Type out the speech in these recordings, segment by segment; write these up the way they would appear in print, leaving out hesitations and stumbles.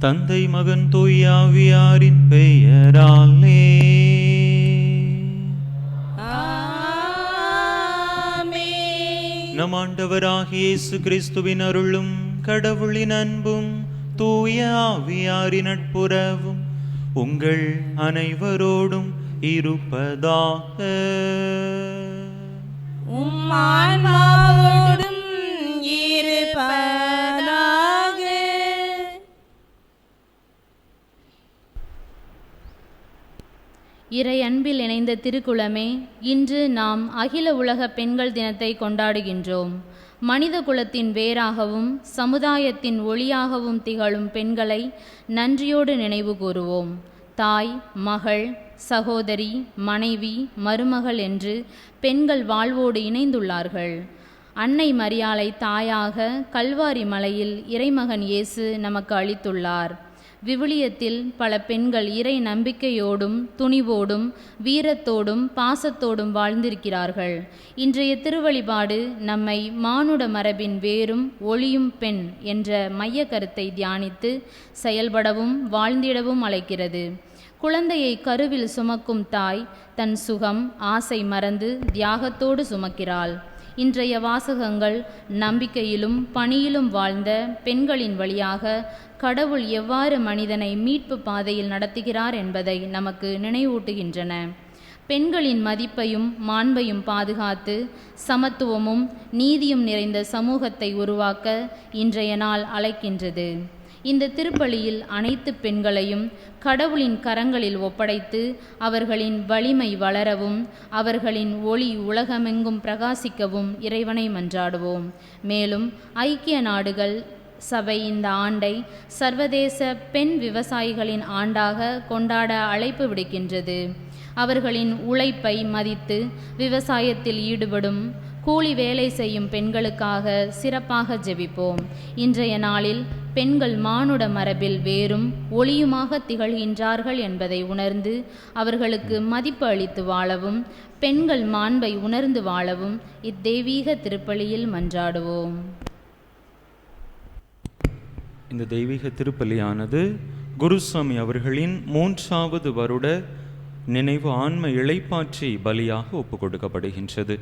தந்தை மகன் தூய ஆவியாரின் பெயராலே. நம் ஆண்டவராகிய இயேசு கிறிஸ்துவின் அருளும் கடவுளின் அன்பும் தூய ஆவியாரின் நட்புறவும் உங்கள் அனைவரோடும் இருப்பதாக. உம்மான்மாவோடும் இருப்பதாக. இறை அன்பில் இணைந்த திருக்குலமே, இன்று நாம் அகில உலக பெண்கள் தினத்தை கொண்டாடுகின்றோம். மனித குலத்தின் வேராகவும் சமுதாயத்தின் ஒளியாகவும் திகழும் பெண்களை நன்றியோடு நினைவு கூறுவோம். தாய், மகள், சகோதரி, மனைவி, மருமகள் என்று பெண்கள் வாழ்வோடு இணைந்துள்ளார்கள். அன்னை மரியாளை தாயாக கல்வாரி மலையில் இறைமகன் இயேசு நமக்கு அளித்துள்ளார். விவிலியத்தில் பல பெண்கள் இறை நம்பிக்கையோடும் துணிவோடும் வீரத்தோடும் பாசத்தோடும் வாழ்ந்திருக்கிறார்கள். இன்றைய திருவழிபாடு நம்மை மானுட மரபின் வேரும் ஒளியும் பெண் என்ற மைய கருத்தை தியானித்து செயல்படவும் வாழ்ந்திடவும் அழைக்கிறது. குழந்தையை கருவில் சுமக்கும் தாய் தன் சுகம் ஆசை மறந்து தியாகத்தோடு சுமக்கிறாள். இன்றைய வாசகங்கள் நம்பிக்கையிலும் பணியிலும் வாழ்ந்த பெண்களின் வழியாக கடவுள் எவ்வாறு மனிதனை மீட்பு பாதையில் நடத்துகிறார் என்பதை நமக்கு நினைவூட்டுகின்றன. பெண்களின் மதிப்பையும் மாண்பையும் பாதுகாத்து சமத்துவமும் நீதியும் நிறைந்த சமூகத்தை உருவாக்க இன்றைய நாள் அழைக்கின்றது. இந்த திருப்பலியில் அனைத்து பெண்களையும் கடவுளின் கரங்களில் ஒப்படைத்து அவர்களின் வலிமை வளரவும் அவர்களின் ஒளி உலகமெங்கும் பிரகாசிக்கவும் இறைவனை மன்றாடுவோம். மேலும் ஐக்கிய நாடுகள் சபை இந்த ஆண்டை சர்வதேச பெண் விவசாயிகளின் ஆண்டாக கொண்டாட அழைப்பு விடுக்கின்றது. அவர்களின் உழைப்பை மதித்து விவசாயத்தில் ஈடுபடும் கூலி வேலை செய்யும் பெண்களுக்காக சிறப்பாக ஜெபிப்போம். இன்றைய நாளில் பெண்கள் மானுட மரபில் வேறும் ஒளியுமாக திகழ்கின்றார்கள் என்பதை உணர்ந்து அவர்களுக்கு மதிப்பு அளித்து வாழவும் பெண்கள் மாண்பை உணர்ந்து வாழவும் இத்தெய்வீக திருப்பலியில் மன்றாடுவோம். இந்த தெய்வீக திருப்பலியானது குருசாமி அவர்களின் 3வது வருட நினைவு ஆன்ம இளைப்பாற்றி பலியாக ஒப்புக் கொடுக்கப்படுகின்றது.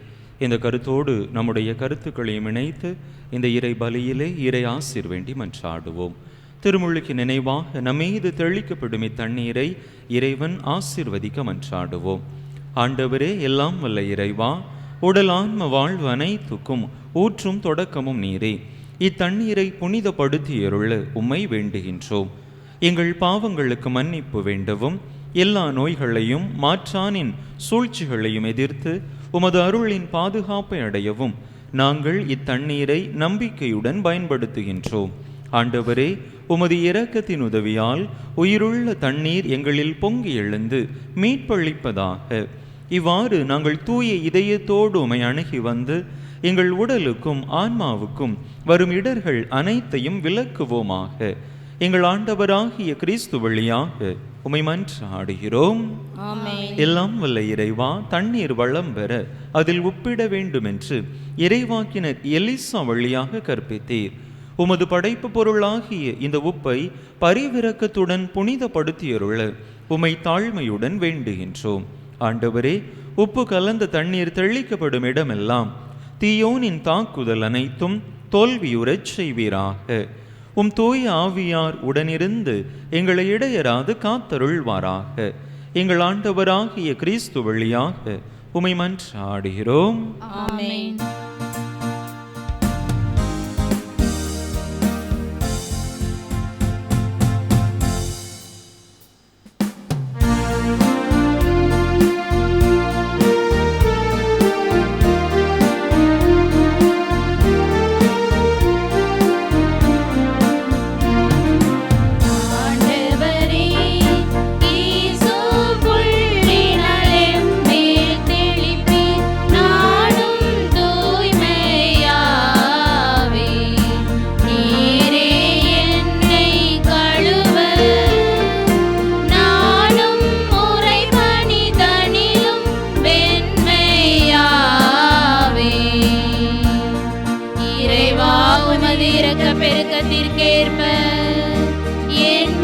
இந்த கருத்தோடு நம்முடைய கருத்துக்களையும் இணைத்து இந்த இறை பலியிலே இறை ஆசீர் வேண்டி மன்றாடுவோம். திருமுழுக்கு நினைவாக நம்மீது தெளிக்கப்படும் இத்தண்ணீரை இறைவன் ஆசீர்வதிக்க மன்றாடுவோம். ஆண்டவரே, எல்லாம் வல்ல இறைவா, உடல் ஆன்ம வாழ்வு அனைத்துக்கும் ஊற்றும் தொடக்கமும் நீரே. இத்தண்ணீரை புனிதப்படுத்தியருள உம்மை வேண்டுகின்றோம். எங்கள் பாவங்களுக்கு மன்னிப்பு வேண்டவும் எல்லா நோய்களையும் மாற்றானின் சூழ்ச்சிகளையும் எதிர்த்து உமது அருளின் பாதுகாப்பை அடையவும் நாங்கள் இத்தண்ணீரை நம்பிக்கையுடன் பயன்படுத்துகின்றோம். ஆண்டவரே, உமது இரக்கத்தின் உதவியால் உயிருள்ள தண்ணீர் எங்களில் பொங்கி எழுந்து மீட்பளிப்பதாக. இவ்வாறு நாங்கள் தூய இதயத்தோடு உமை அணுகி வந்து எங்கள் உடலுக்கும் ஆன்மாவுக்கும் வரும் இடர்கள் அனைத்தையும் விலக்குவோமாக. எங்கள் ஆண்டவராகிய கிறிஸ்து வழியாக உமை மன்றாடுகிறோம். எல்லாம் வல்ல இறைவா, தண்ணீர் வளம் பெற அதில் உப்பிட வேண்டும் என்று இறைவாக்கினர் எலிசா வழியாக கற்பித்தீர். உமது படைப்பு பொருளாகிய இந்த உப்பை பரிவிரக்கத்துடன் புனிதப்படுத்தியருள உமை தாழ்மையுடன் வேண்டுகின்றோம். ஆண்டவரே, உப்பு கலந்த தண்ணீர் தெளிக்கப்படும் இடமெல்லாம் தீயோனின் தாக்குதல் அனைத்தும் தோல்வியுறச் செய்வீராக. உம் தூய ஆவியார் உடனிருந்து எங்களை இடையராது காத்தருள்வாராக. எங்கள் ஆண்டவராகிய கிறிஸ்து வழியாக உமை மன்றாடுகிறோம். ஆமென். பெருக்கத்திற்கேற்ப என்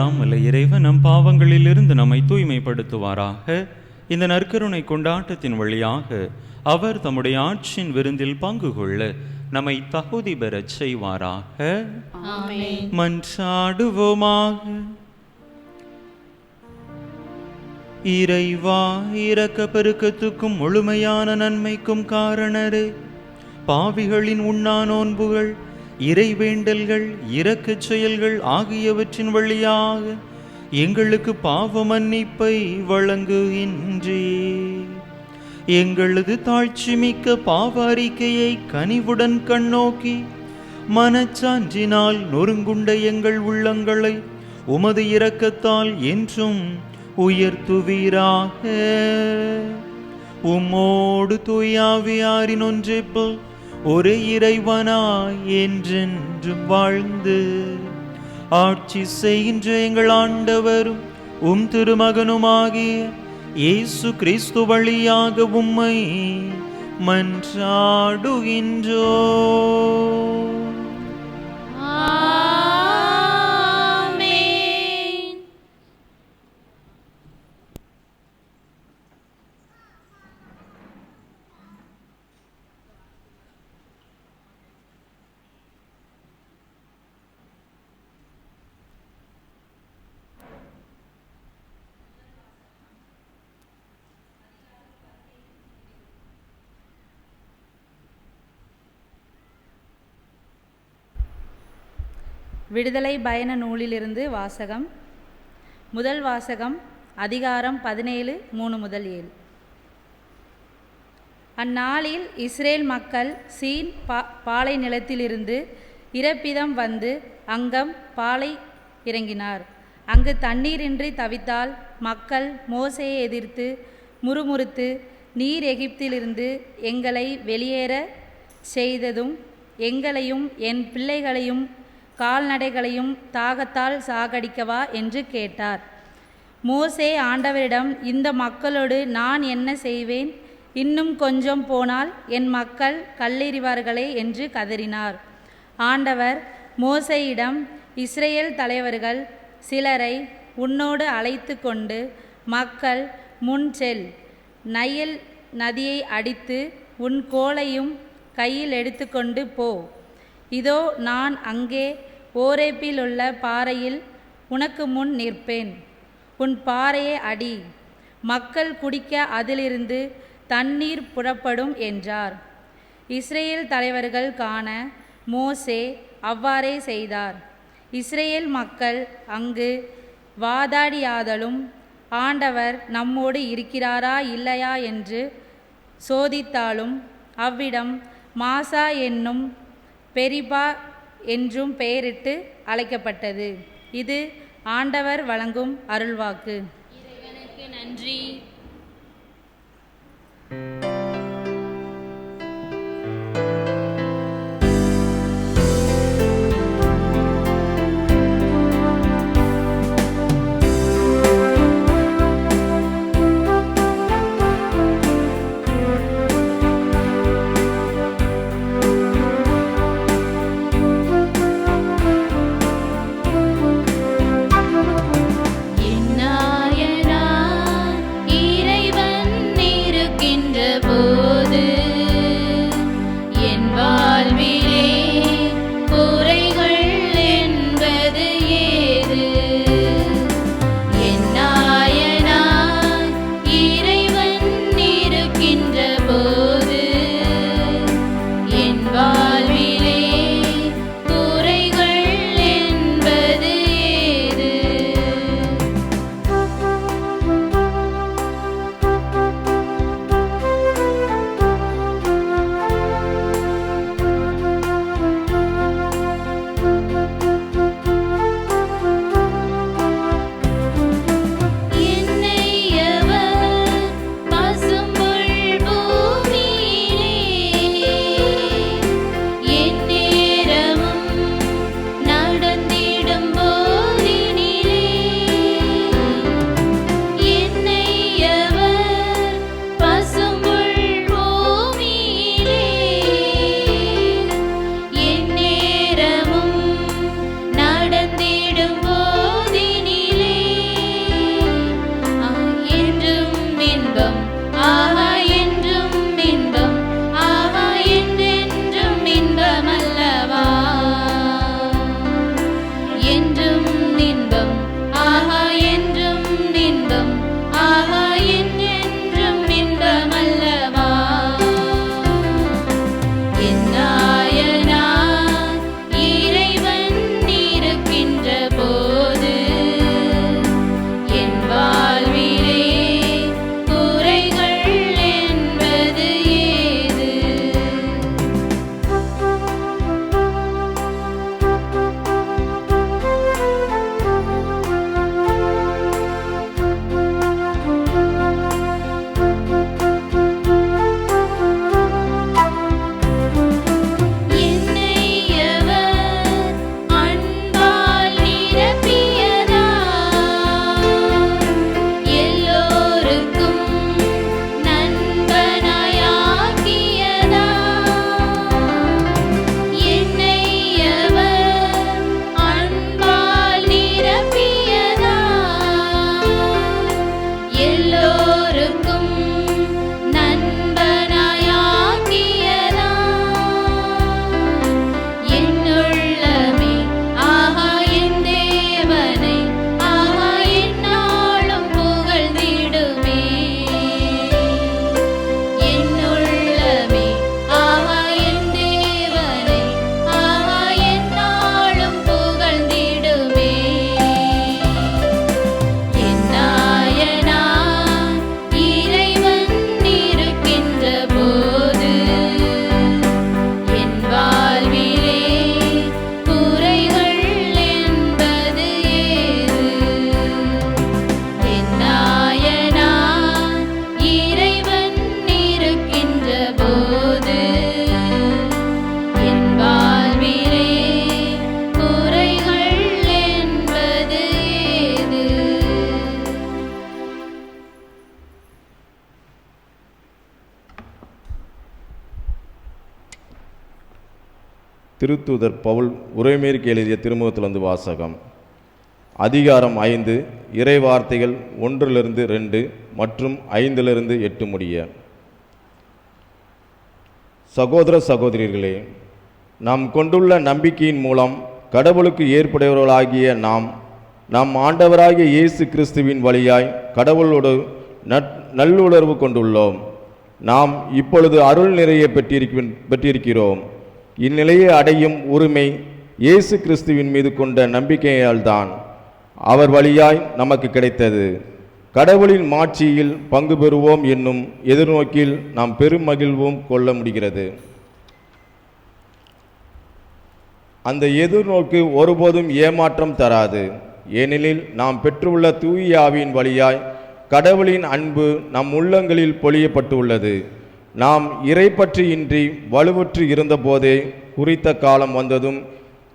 எல்லாம் வல்ல இறைவன் நம் பாவங்களிலிருந்து நம்மை தூய்மைப்படுத்துவாராக. இந்த நற்கருணை கொண்டாட்டத்தின் வழியாக அவர் தம்முடைய ஆட்சியின் விருந்தில் பங்கு கொள்ள நம்மை தகுதி பெறச் செய்வாராக. ஆமென். மன்றாடுவோமாக. இறைவா, இரக்க பெருக்கத்துக்கும் முழுமையான நன்மைக்கும் காரணரே, பாவிகளின் உண்ணா நோன்புகள், இறைவேண்டல்கள், இரக்கச் செயல்கள் ஆகியவற்றின் வழியாக எங்களுக்கு பாவ மன்னிப்பை வழங்குகின்றே. எங்களது தாழ்ச்சி மிக்க பாவ அறிக்கையை கனிவுடன் கண்ணோக்கி மனச்சான்றினால் நொறுங்குண்ட எங்கள் உள்ளங்களை உமது இரக்கத்தால் என்றும் உயர்த்துவீராக. உம்மோடு தூயாவியாரின் ஒன்றிப்பில் ஒரே இறைவனாய் என்றென்றும் வாழ்ந்து ஆட்சி செய்கின்ற எங்கள் ஆண்டவரும் உம் திருமகனுமாகிய இயேசு கிறிஸ்து வழியாக உம்மை மன்றாடுகின்றோம். ஆமென். விடுதலை பயண நூலிலிருந்து வாசகம். முதல் வாசகம் அதிகாரம் 17 3 முதல் 7. அந்நாளில் இஸ்ரேல் மக்கள் சீன் பாலை நிலத்திலிருந்து இறப்பிதம் வந்து அங்கம் பாலை இறங்கினார். அங்கு தண்ணீரின்றி தவித்தால் மக்கள் மோசேயை எதிர்த்து முறுமுறுத்து, நீர் எகிப்திலிருந்து எங்களை வெளியேற செய்ததும் எங்களையும் என் பிள்ளைகளையும் கால்நடைகளையும் தாகத்தால் சாகடிக்கவா என்று கேட்டார். மோசே ஆண்டவரிடம், இந்த மக்களோடு நான் என்ன செய்வேன்? இன்னும் கொஞ்சம் போனால் என் மக்கள் கல்லெறிவார்களே என்று கதறினார். ஆண்டவர் மோசேயிடம், இஸ்ரேல் தலைவர்கள் சிலரை உன்னோடு அழைத்து கொண்டு மக்கள் முன் செல், நைல் நதியை அடித்து உன் கோலையும் கையில் எடுத்துக்கொண்டு போ. இதோ நான் அங்கே ஓரேப்பில் உள்ள பாறையில் உனக்கு முன் நிற்பேன். உன் பாறையை அடி, மக்கள் குடிக்க அதிலிருந்து தண்ணீர் புறப்படும் என்றார். இஸ்ரேல் தலைவர்கள் காண மோசே அவ்வாறே செய்தார். இஸ்ரேல் மக்கள் அங்கு வாதாடியாதலும் ஆண்டவர் நம்மோடு இருக்கிறாரா இல்லையா என்று சோதித்தாலும் அவ்விடம் மாசா என்னும் பெரிபா என்றும் பெயரிட்டு அழைக்கப்பட்டது. இது ஆண்டவர் வழங்கும் அருள்வாக்கு. இறைவனுக்கு நன்றி. என் நாயனார் திருத்தூதர் பவுல் உரோமேருக்கு எழுதிய திருமுகத்திலிருந்து வாசகம். அதிகாரம் 5, இறை வார்த்தைகள் 1-2 மற்றும் 5-8 முடிய. சகோதர சகோதரிகளே, நாம் கொண்டுள்ள நம்பிக்கையின் மூலம் கடவுளுக்கு ஏற்புடையவர்களாகிய நாம் ஆண்டவராகிய இயேசு கிறிஸ்துவின் வழியாய் கடவுளோடு நல்லுணர்வு கொண்டுள்ளோம். நாம் இப்பொழுது அருள் நிறைய பெற்றிருக்கிறோம். இந்நிலையை அடையும் உரிமை இயேசு கிறிஸ்துவின் மீது கொண்ட நம்பிக்கையால் தான் அவர் வழியாய் நமக்கு கிடைத்தது. கடவுளின் மாட்சியில் பங்கு பெறுவோம் என்னும் எதிர்நோக்கில் நாம் பெரும் மகிழ்வும் கொள்ள முடிகிறது. அந்த எதிர்நோக்கு ஒருபோதும் ஏமாற்றம் தராது. ஏனெனில் நாம் பெற்றுள்ள தூய ஆவியின் வழியாய் கடவுளின் அன்பு நம் உள்ளங்களில் பொழியப்பட்டுள்ளது. நாம் இறைப்பற்றியின்றி வலுவுற்று இருந்தபோதே குறித்த காலம் வந்ததும்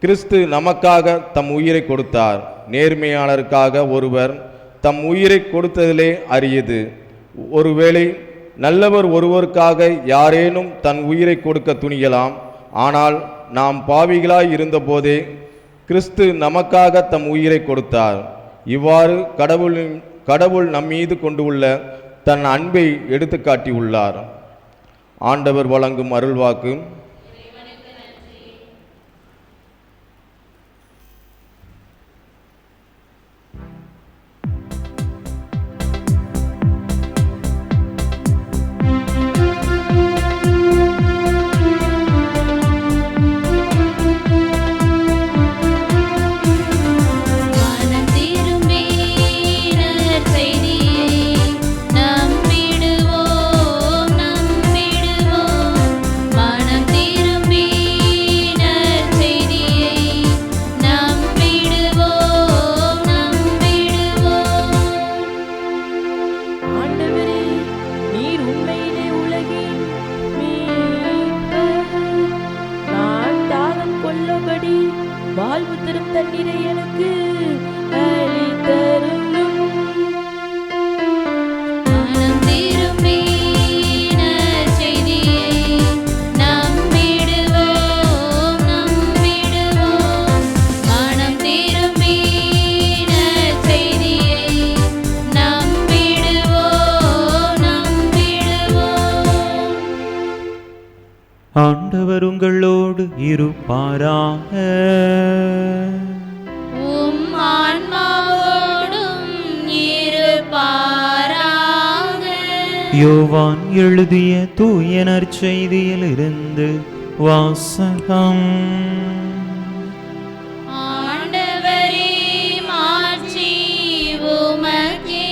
கிறிஸ்து நமக்காக தம் உயிரை கொடுத்தார். நேர்மையாளருக்காக ஒருவர் தம் உயிரை கொடுத்ததிலே அரியது. ஒருவேளை நல்லவர் ஒருவருக்காக யாரேனும் தன் உயிரை கொடுக்க துணியலாம். ஆனால் நாம் பாவிகளாய் இருந்தபோதே கிறிஸ்து நமக்காக தம் உயிரை கொடுத்தார். இவ்வாறு கடவுள் நம்மீது கொண்டுள்ள தன் அன்பை எடுத்து காட்டியுள்ளார். ஆண்டவர் வழங்கும் அருள்வாக்கு. வாழ்வு தரும் தண்ணீரை எனக்கு அளித்தருளும். மனம் திரும்பி நற்செய்தியை நம்பிடுவோம். மனம் திரும்பி நற்செய்தியை நம்பிடுவோம். ஆண்டவர் உங்களோடு இருப்பாராக. உம் ஆன்மாவோடும் இருப்பாராக. யோவான் எழுதிய தூய நற்செய்தியிலிருந்து வாசகம். ஆண்டவரே, மாட்சி உமக்கே.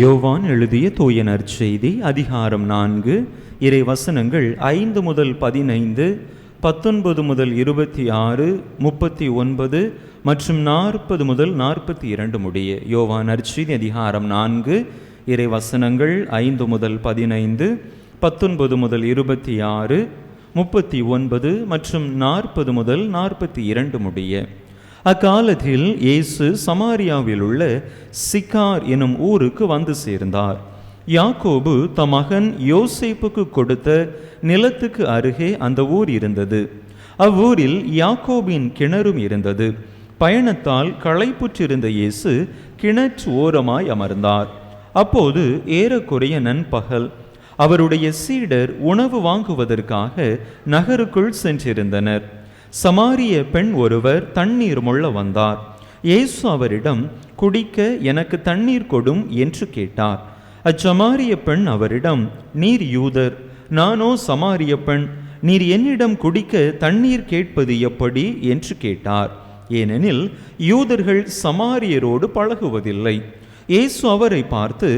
யோவான் எழுதிய தூய நற்செய்தி அதிகாரம் 4 இறை வசனங்கள் 5 முதல் 15, 19 முதல் 26, 39 மற்றும் 40 முதல் 42 முடிய. யோவான் நற்செய்தி அதிகாரம் 4 இறை வசனங்கள் 5 முதல் 15, 19 முதல் 26, 39 மற்றும் 40 முதல் 42 முடிய. அக்காலத்தில் இயேசு சமாரியாவில் உள்ள சிக்கார் எனும் ஊருக்கு வந்து சேர்ந்தார். யாக்கோபு தம் மகன் யோசேப்புக்கு கொடுத்த நிலத்துக்கு அருகே அந்த ஊர் இருந்தது. அவ்வூரில் யாக்கோபின் கிணறும் இருந்தது. பயணத்தால் களைப்புற்றிருந்த இயேசு கிணற்று ஓரமாய் அமர்ந்தார். அப்போது ஏறக்குறைய நண்பகல். அவருடைய சீடர் உணவு வாங்குவதற்காக நகருக்குள் சென்றிருந்தனர். சமாரிய பெண் ஒருவர் தண்ணீர் மொள்ள வந்தார். இயேசு அவரிடம், குடிக்க எனக்கு தண்ணீர் கொடும் என்று கேட்டார். அச்சமாரிய பெண் அவரிடம், நீர் யூதர், நானோ சமாரிய பெண், நீர் என்னிடம் குடிக்க தண்ணீர் கேட்பது எப்படி என்று கேட்டார். ஏனெனில் யூதர்கள் சமாரியரோடு பழகுவதில்லை. இயேசு அவரை பார்த்து,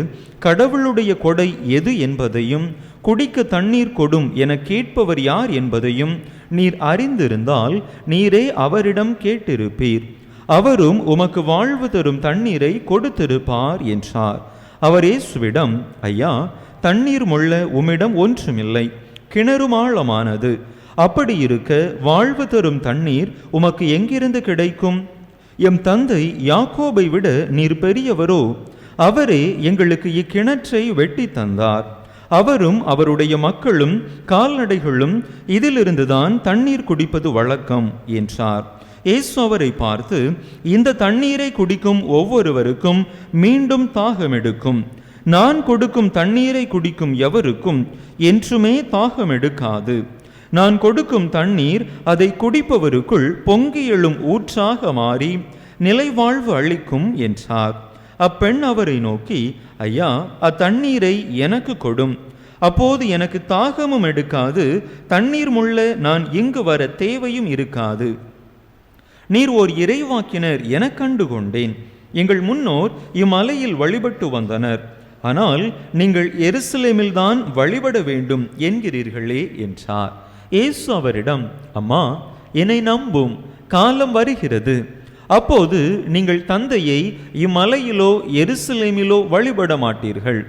கடவுளுடைய கொடை எது என்பதையும் குடிக்க தண்ணீர் கொடும் என கேட்பவர் யார் என்பதையும் நீர் அறிந்திருந்தால் நீரே அவரிடம் கேட்டிருப்பீர், அவரும் உமக்கு வாழ்வு தரும் தண்ணீரை கொடுத்திருப்பார் என்றார். அவர் இயேசுவிடம், ஐயா, தண்ணீர் மொள்ள உம்மிடம் ஒன்றுமில்லை, கிணறும் ஆழமானது. அப்படி இருக்க வாழ்வு தரும் தண்ணீர் உமக்கு எங்கிருந்து கிடைக்கும்? எம் தந்தை யாக்கோபை விட நீர் பெரியவரோ? அவரே எங்களுக்கு இக்கிணற்றை வெட்டி தந்தார். அவரும் அவருடைய மக்களும் கால்நடைகளும் இதிலிருந்துதான் தண்ணீர் குடிப்பது வழக்கம் என்றார். இயேசு அவரை பார்த்து, இந்த தண்ணீரை குடிக்கும் ஒவ்வொருவருக்கும் மீண்டும் தாகமெடுக்கும். நான் கொடுக்கும் தண்ணீரை குடிக்கும் எவருக்கும் என்றுமே தாகமெடுக்காது. நான் கொடுக்கும் தண்ணீர் அதை குடிப்பவருக்குள் பொங்கி எழும் ஊற்றாக மாறி நிலைவாழ்வு அளிக்கும் என்றார். அப்பெண் அவரை நோக்கி, ஐயா, அத்தண்ணீரை எனக்கு கொடும். அப்போது எனக்கு தாகமும் எடுக்காது, தண்ணீர் முள்ள நான் இங்கு வர தேவையும் இருக்காது. நீர் ஓர் இறைவாக்கினர் என கண்டு கொண்டேன். எங்கள் முன்னோர் இம்மலையில் வழிபட்டு வந்தனர். ஆனால் நீங்கள் எருசலேமில்தான் வழிபட வேண்டும் என்கிறீர்களே என்றார். இயேசு அவரிடம், அம்மா, என்னை நம்பும், காலம் வருகிறது, அப்போது நீங்கள் தந்தையை இம்மலையிலோ எருசலேமிலோ வழிபட மாட்டீர்கள்.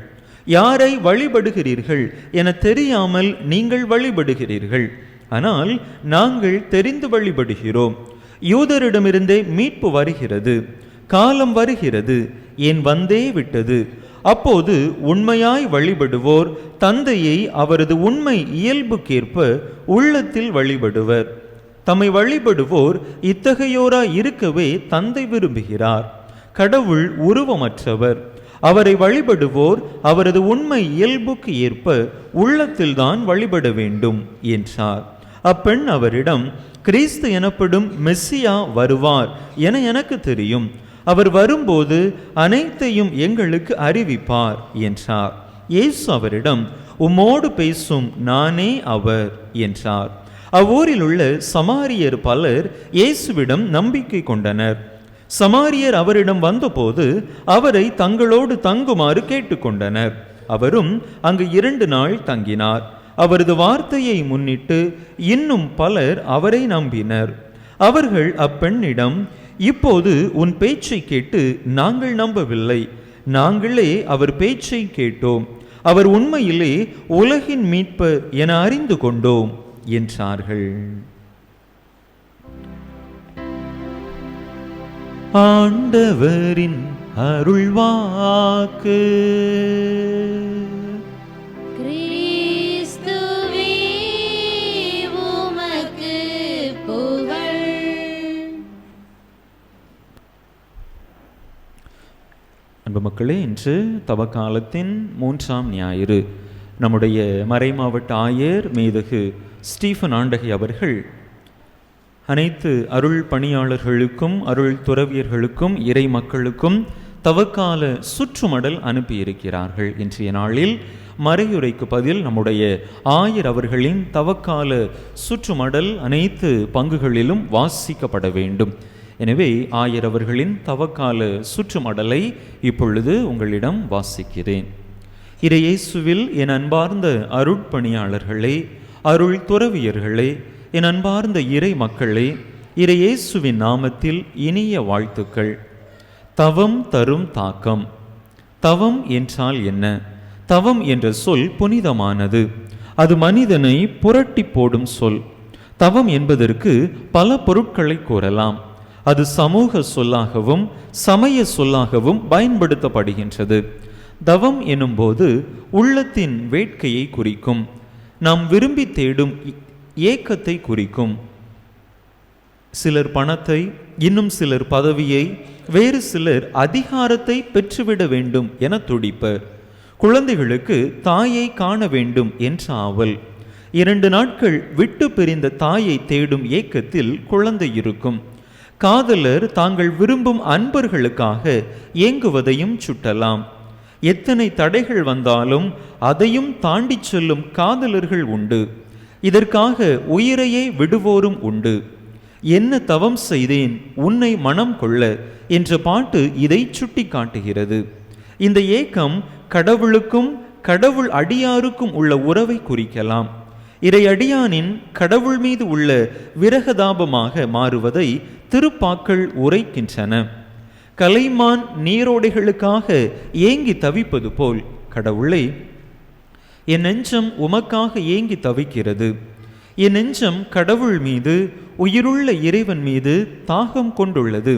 யாரை வழிபடுகிறீர்கள் என தெரியாமல் நீங்கள் வழிபடுகிறீர்கள். ஆனால் நாங்கள் தெரிந்து வழிபடுகிறோம். யூதரிடமிருந்தே மீட்பு வருகிறது, காலம் வருகிறது, ஏன் வந்தே விட்டது. அப்போது உண்மையாய் வழிபடுவோர் தந்தையை அவரது உண்மை இயல்புக்கேற்ப உள்ளத்தில் வழிபடுவர். தம்மை வழிபடுவோர் இத்தகையோராய் இருக்கவே தந்தை விரும்புகிறார். கடவுள் உருவமற்றவர். அவரை வழிபடுவோர் அவரது உண்மை இயல்புக்கு ஏற்ப உள்ளத்தில்தான் வழிபட வேண்டும் என்றார். அப்பெண் அவரிடம், கிறிஸ்து எனப்படும் மெஸ்ஸியா வருவார் என எனக்கு தெரியும். அவர் வரும்போது அனைத்தையும் எங்களுக்கு அறிவிப்பார் என்றார். இயேசு அவரிடம், உம்மோடு பேசும் நானே அவர் என்றார். அவ்வூரில் உள்ள சமாரியர் பலர் இயேசுவிடம் நம்பிக்கை கொண்டனர். சமாரியர் அவரிடம் வந்தபோது அவரை தங்களோடு தங்குமாறு கேட்டுக்கொண்டனர். அவரும் அங்கு 2 நாள் தங்கினார். அவரது வார்த்தையை முன்னிட்டு இன்னும் பலர் அவரை நம்பினர். அவர்கள் அப்பெண்ணிடம், இப்போது உன் பேச்சை கேட்டு நாங்கள் நம்பவில்லை, நாங்களே அவர் பேச்சை கேட்டோம். அவர் உண்மையிலே உலகின் மீட்பர் என அறிந்து கொண்டோம் என்றார்கள். ஆண்டவரின் அருள்வாக்கு. கிறிஸ்துவே உமக்கு புகழ். அன்பு மக்களே, இன்று தவக்காலத்தின் 3ஆம் ஞாயிறு. நம்முடைய மறைமாவட்ட ஆயர் மேதகு ஸ்டீஃபன் ஆண்டகை அவர்கள் அனைத்து அருள் பணியாளர்களுக்கும் அருள் துறவியர்களுக்கும் இறை மக்களுக்கும் தவக்கால சுற்றுமடல் அனுப்பியிருக்கிறார்கள். இன்றைய நாளில் மறையுரைக்கு பதில் நம்முடைய ஆயர் அவர்களின் தவக்கால சுற்றுமடல் அனைத்து பங்குகளிலும் வாசிக்கப்பட வேண்டும். எனவே ஆயர் அவர்களின் தவக்கால சுற்றுமடலை இப்பொழுது உங்களிடம் வாசிக்கிறேன். இறையேசுவில் என் அன்பார்ந்த அருட்பணியாளர்களே, அருள் துறவியர்களே, என் அன்பார்ந்த இறை மக்களே, இறையேசுவின் நாமத்தில் இனிய வாழ்த்துக்கள். தவம் தரும் தாக்கம். தவம் என்றால் என்ன? தவம் என்ற சொல் புனிதமானது. அது மனிதனை புரட்டி போடும் சொல். தவம் என்பதற்கு பல பொருட்களை கூறலாம். அது சமூக சொல்லாகவும் சமய சொல்லாகவும் பயன்படுத்தப்படுகின்றது. தவம் எனும்போது உள்ளத்தின் வேட்கையை குறிக்கும். நாம் விரும்பி தேடும் ஏக்கத்தை குறிக்கும். சிலர் பணத்தை, இன்னும் சிலர் பதவியை, வேறு சிலர் அதிகாரத்தை பெற்றுவிட வேண்டும் என துடிப்பர். குழந்தைகளுக்கு தாயை காண வேண்டும் என்ற ஆவல். 2 நாட்கள் விட்டு பிரிந்த தாயை தேடும் ஏக்கத்தில் குழந்தை இருக்கும். காதலர் தாங்கள் விரும்பும் அன்பர்களுக்காக ஏங்குவதையும் சுட்டலாம். எத்தனை தடைகள் வந்தாலும் அதையும் தாண்டி செல்லும் காதலர்கள் உண்டு. இதற்காக உயிரையே விடுவோரும் உண்டு. என்ன தவம் செய்தேன் உன்னை மனம் கொள்ள என்ற பாட்டு இதை சுட்டி காட்டுகிறது. இந்த ஏக்கம் கடவுளுக்கும் கடவுள் அடியாருக்கும் உள்ள உறவை குறிக்கலாம். இறை அடியானின் கடவுள் மீது உள்ள விரகதாபமாக மாறுவதை திருப்பாக்கள் உரைக்கின்றன. கலைமான் நீரோடைகளுக்காக ஏங்கி தவிப்பது போல், கடவுளே, என் நெஞ்சம் உமக்காக ஏங்கி தவிக்கிறது. என் நெஞ்சம் கடவுள் மீது, உயிருள்ள இறைவன் மீது தாகம் கொண்டுள்ளது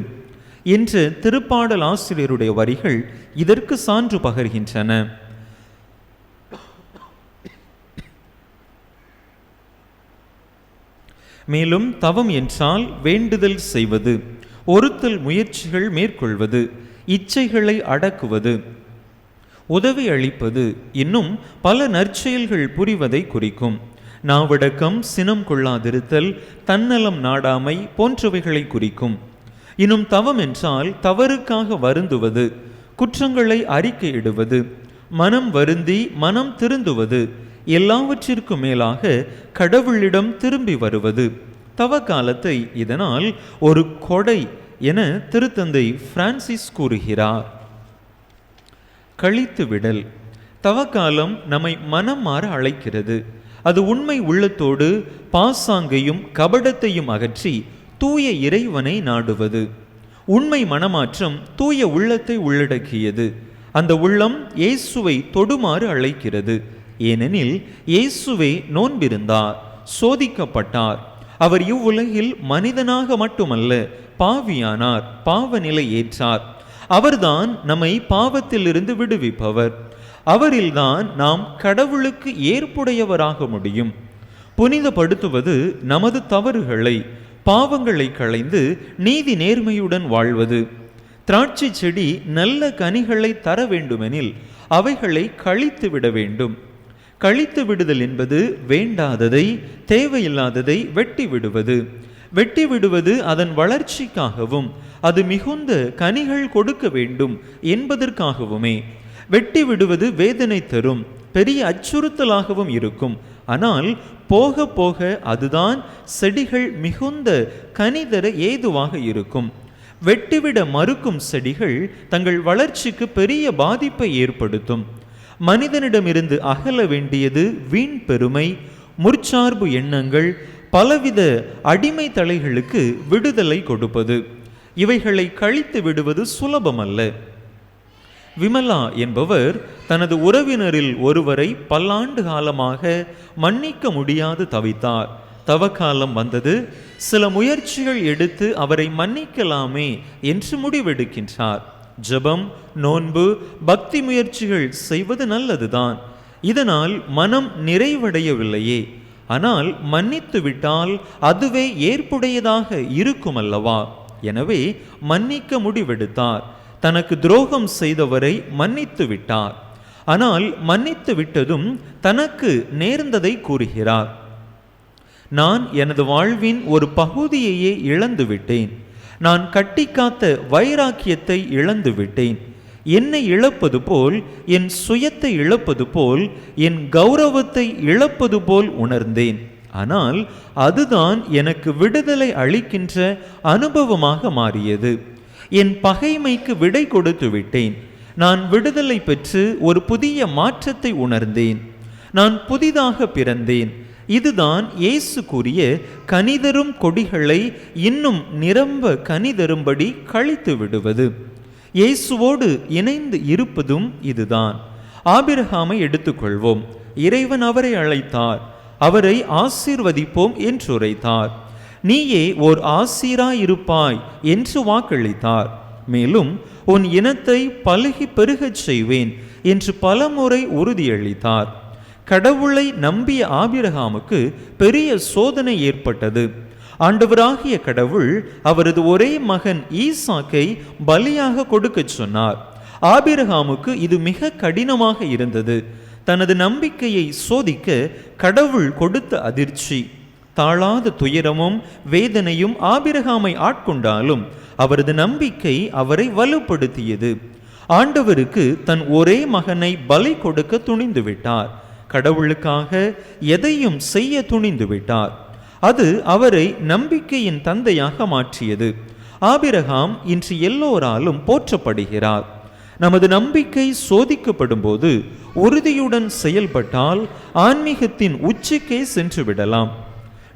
என்ற திருப்பாடல் ஆசிரியருடைய வரிகள் இதற்கு சான்று பகர்கின்றன. மேலும் தவம் என்றால் வேண்டுதல் செய்வது, ஒருத்தல் முயற்சிகள் மேற்கொள்வது, இச்சைகளை அடக்குவது, உதவி அளிப்பது, இன்னும் பல நற்செயல்கள் புரிவதை குறிக்கும். நாவடக்கம், சினம் கொள்ளாதிருத்தல், தன்னலம் நாடாமை போன்றவைகளை குறிக்கும். இன்னும் தவம் என்றால் தவறுக்காக வருந்துவது, குற்றங்களை அறிக்கையிடுவது, மனம் வருந்தி மனம் திருந்துவது, எல்லாவற்றிற்கும் மேலாக கடவுளிடம் திரும்பி வருவது. தவ காலத்தை இதனால் ஒரு கொடை என திருத்தந்தை பிரான்சிஸ் கூறுகிறார். கழித்து விடல். தவக்காலம் நம்மை மனம் மாற அழைக்கிறது. அது உண்மை உள்ளத்தோடு பாசாங்கையும் கபடத்தையும் அகற்றி தூய இறைவனை நாடுவது. உண்மை மனமாற்றம் தூய உள்ளத்தை உள்ளடக்கியது. அந்த உள்ளம் இயேசுவை தொடுமாறு அழைக்கிறது. ஏனெனில் இயேசுவே நோன்பிருந்தார், சோதிக்கப்பட்டார். அவர் இவ்வுலகில் மனிதனாக மட்டுமல்ல பாவியானார், பாவ நிலை ஏற்றார். அவர்தான் நம்மை பாவத்திலிருந்து விடுவிப்பவர். அவரில்தான் நாம் கடவுளுக்கு ஏற்புடையவராக முடியும். புனிதப்படுத்துவது நமது தவறுகளை, பாவங்களை களைந்து நீதி நேர்மையுடன் வாழ்வது. திராட்சை செடி நல்ல கனிகளை தர வேண்டுமெனில் அவைகளை கழித்து விட வேண்டும். கழித்து விடுதல் என்பது வேண்டாததை, தேவையில்லாததை வெட்டி விடுவது. வெட்டி விடுவது அதன் வளர்ச்சிக்காகவும் அது மிகுந்த கனிகள் கொடுக்க வேண்டும் என்பதற்காகவுமே. வெட்டி விடுவது வேதனை தரும், பெரிய அச்சுறுத்தலாகவும் இருக்கும். ஆனால் போக போக அதுதான் செடிகள் மிகுந்த கனிதர ஏதுவாக இருக்கும். வெட்டிவிட மறுக்கும் செடிகள் தங்கள் வளர்ச்சிக்கு பெரிய பாதிப்பை ஏற்படுத்தும். மனிதனிடமிருந்து அகல வேண்டியது வீண் பெருமை, முற்சார்பு எண்ணங்கள், பலவித அடிமை தலைகளுக்கு விடுதலை கொடுப்பது. இவைகளை கழித்து விடுவது சுலபமல்ல. விமலா என்பவர் தனது உறவினரில் ஒருவரை பல்லாண்டு காலமாக மன்னிக்க முடியாது தவித்தார். தவக்காலம் வந்தது. சில முயற்சிகள் எடுத்து அவரை மன்னிக்கலாமே என்று முடிவெடுக்கின்றார். ஜெபம், நோன்பு, பக்தி முயற்சிகள் செய்வது நல்லதுதான். இதனால் மனம் நிறைவடையவில்லையே. ஆனால் மன்னித்து விட்டால் அதுவே ஏற்புடையதாக இருக்கும் அல்லவா? எனவே மன்னிக்க முடிவெடுத்தார். தனக்கு துரோகம் செய்தவரை மன்னித்து விட்டார். ஆனால் மன்னித்து விட்டதும் தனக்கு நேர்ந்ததை கூறுகிறார். நான் எனது வாழ்வின் ஒரு பகுதியையே இழந்து விட்டேன். நான் கட்டிக்காத்த வைராக்கியத்தை இழந்து விட்டேன். என்னை இழப்பது போல், என் சுயத்தை இழப்பது போல், என் கௌரவத்தை இழப்பது போல் உணர்ந்தேன். ஆனால் அதுதான் எனக்கு விடுதலை அளிக்கின்ற அனுபவமாக மாறியது. என் பகைமைக்கு விடை கொடுத்து விட்டேன். நான் விடுதலை பெற்று ஒரு புதிய மாற்றத்தை உணர்ந்தேன். நான் புதிதாக பிறந்தேன். இதுதான் இயேசு கூறிய கனிதரும் கொடிகளை இன்னும் நிரம்ப கனிதரும்படி கழித்து விடுவது. இயேசுவோடு இணைந்து இருப்பதும் இதுதான். ஆபிரகாமை எடுத்துக்கொள்வோம். இறைவன் அவரை அழைத்தார். அவரை ஆசீர்வதிப்போம் என்று உரைத்தார். நீயே ஓர் ஆசீராயிருப்பாய் என்று வாக்களித்தார். மேலும் உன் இனத்தை பலுகி பெருகச் செய்வேன் என்று பலமுறை உறுதியளித்தார். கடவுளை நம்பிய ஆபிரகாமுக்கு பெரிய சோதனை ஏற்பட்டது. ஆண்டவராகிய கடவுள் அவரது ஒரே மகன் ஈசாக்கை பலியாக கொடுக்க சொன்னார். ஆபிரகாமுக்கு இது மிக கடினமாக இருந்தது. தனது நம்பிக்கையை சோதிக்க கடவுள் கொடுத்த அதிர்ச்சி, தாழாத துயரமும் வேதனையும் ஆபிரகாமை ஆட்கொண்டாலும் அவரது நம்பிக்கை அவரை வலுப்படுத்தியது. ஆண்டவருக்கு தன் ஒரே மகனை பலி கொடுக்க துணிந்து விட்டார். கடவுளுக்காக எதையும் செய்ய துணிந்து விட்டார். அது அவரை நம்பிக்கையின் தந்தையாக மாற்றியது. ஆபிரகாம் இன்று எல்லோராலும் போற்றப்படுகிறார். நமது நம்பிக்கை சோதிக்கப்படும் போது உறுதியுடன் செயல்பட்டால் ஆன்மீகத்தின் உச்சிக்கே சென்று விடலாம்.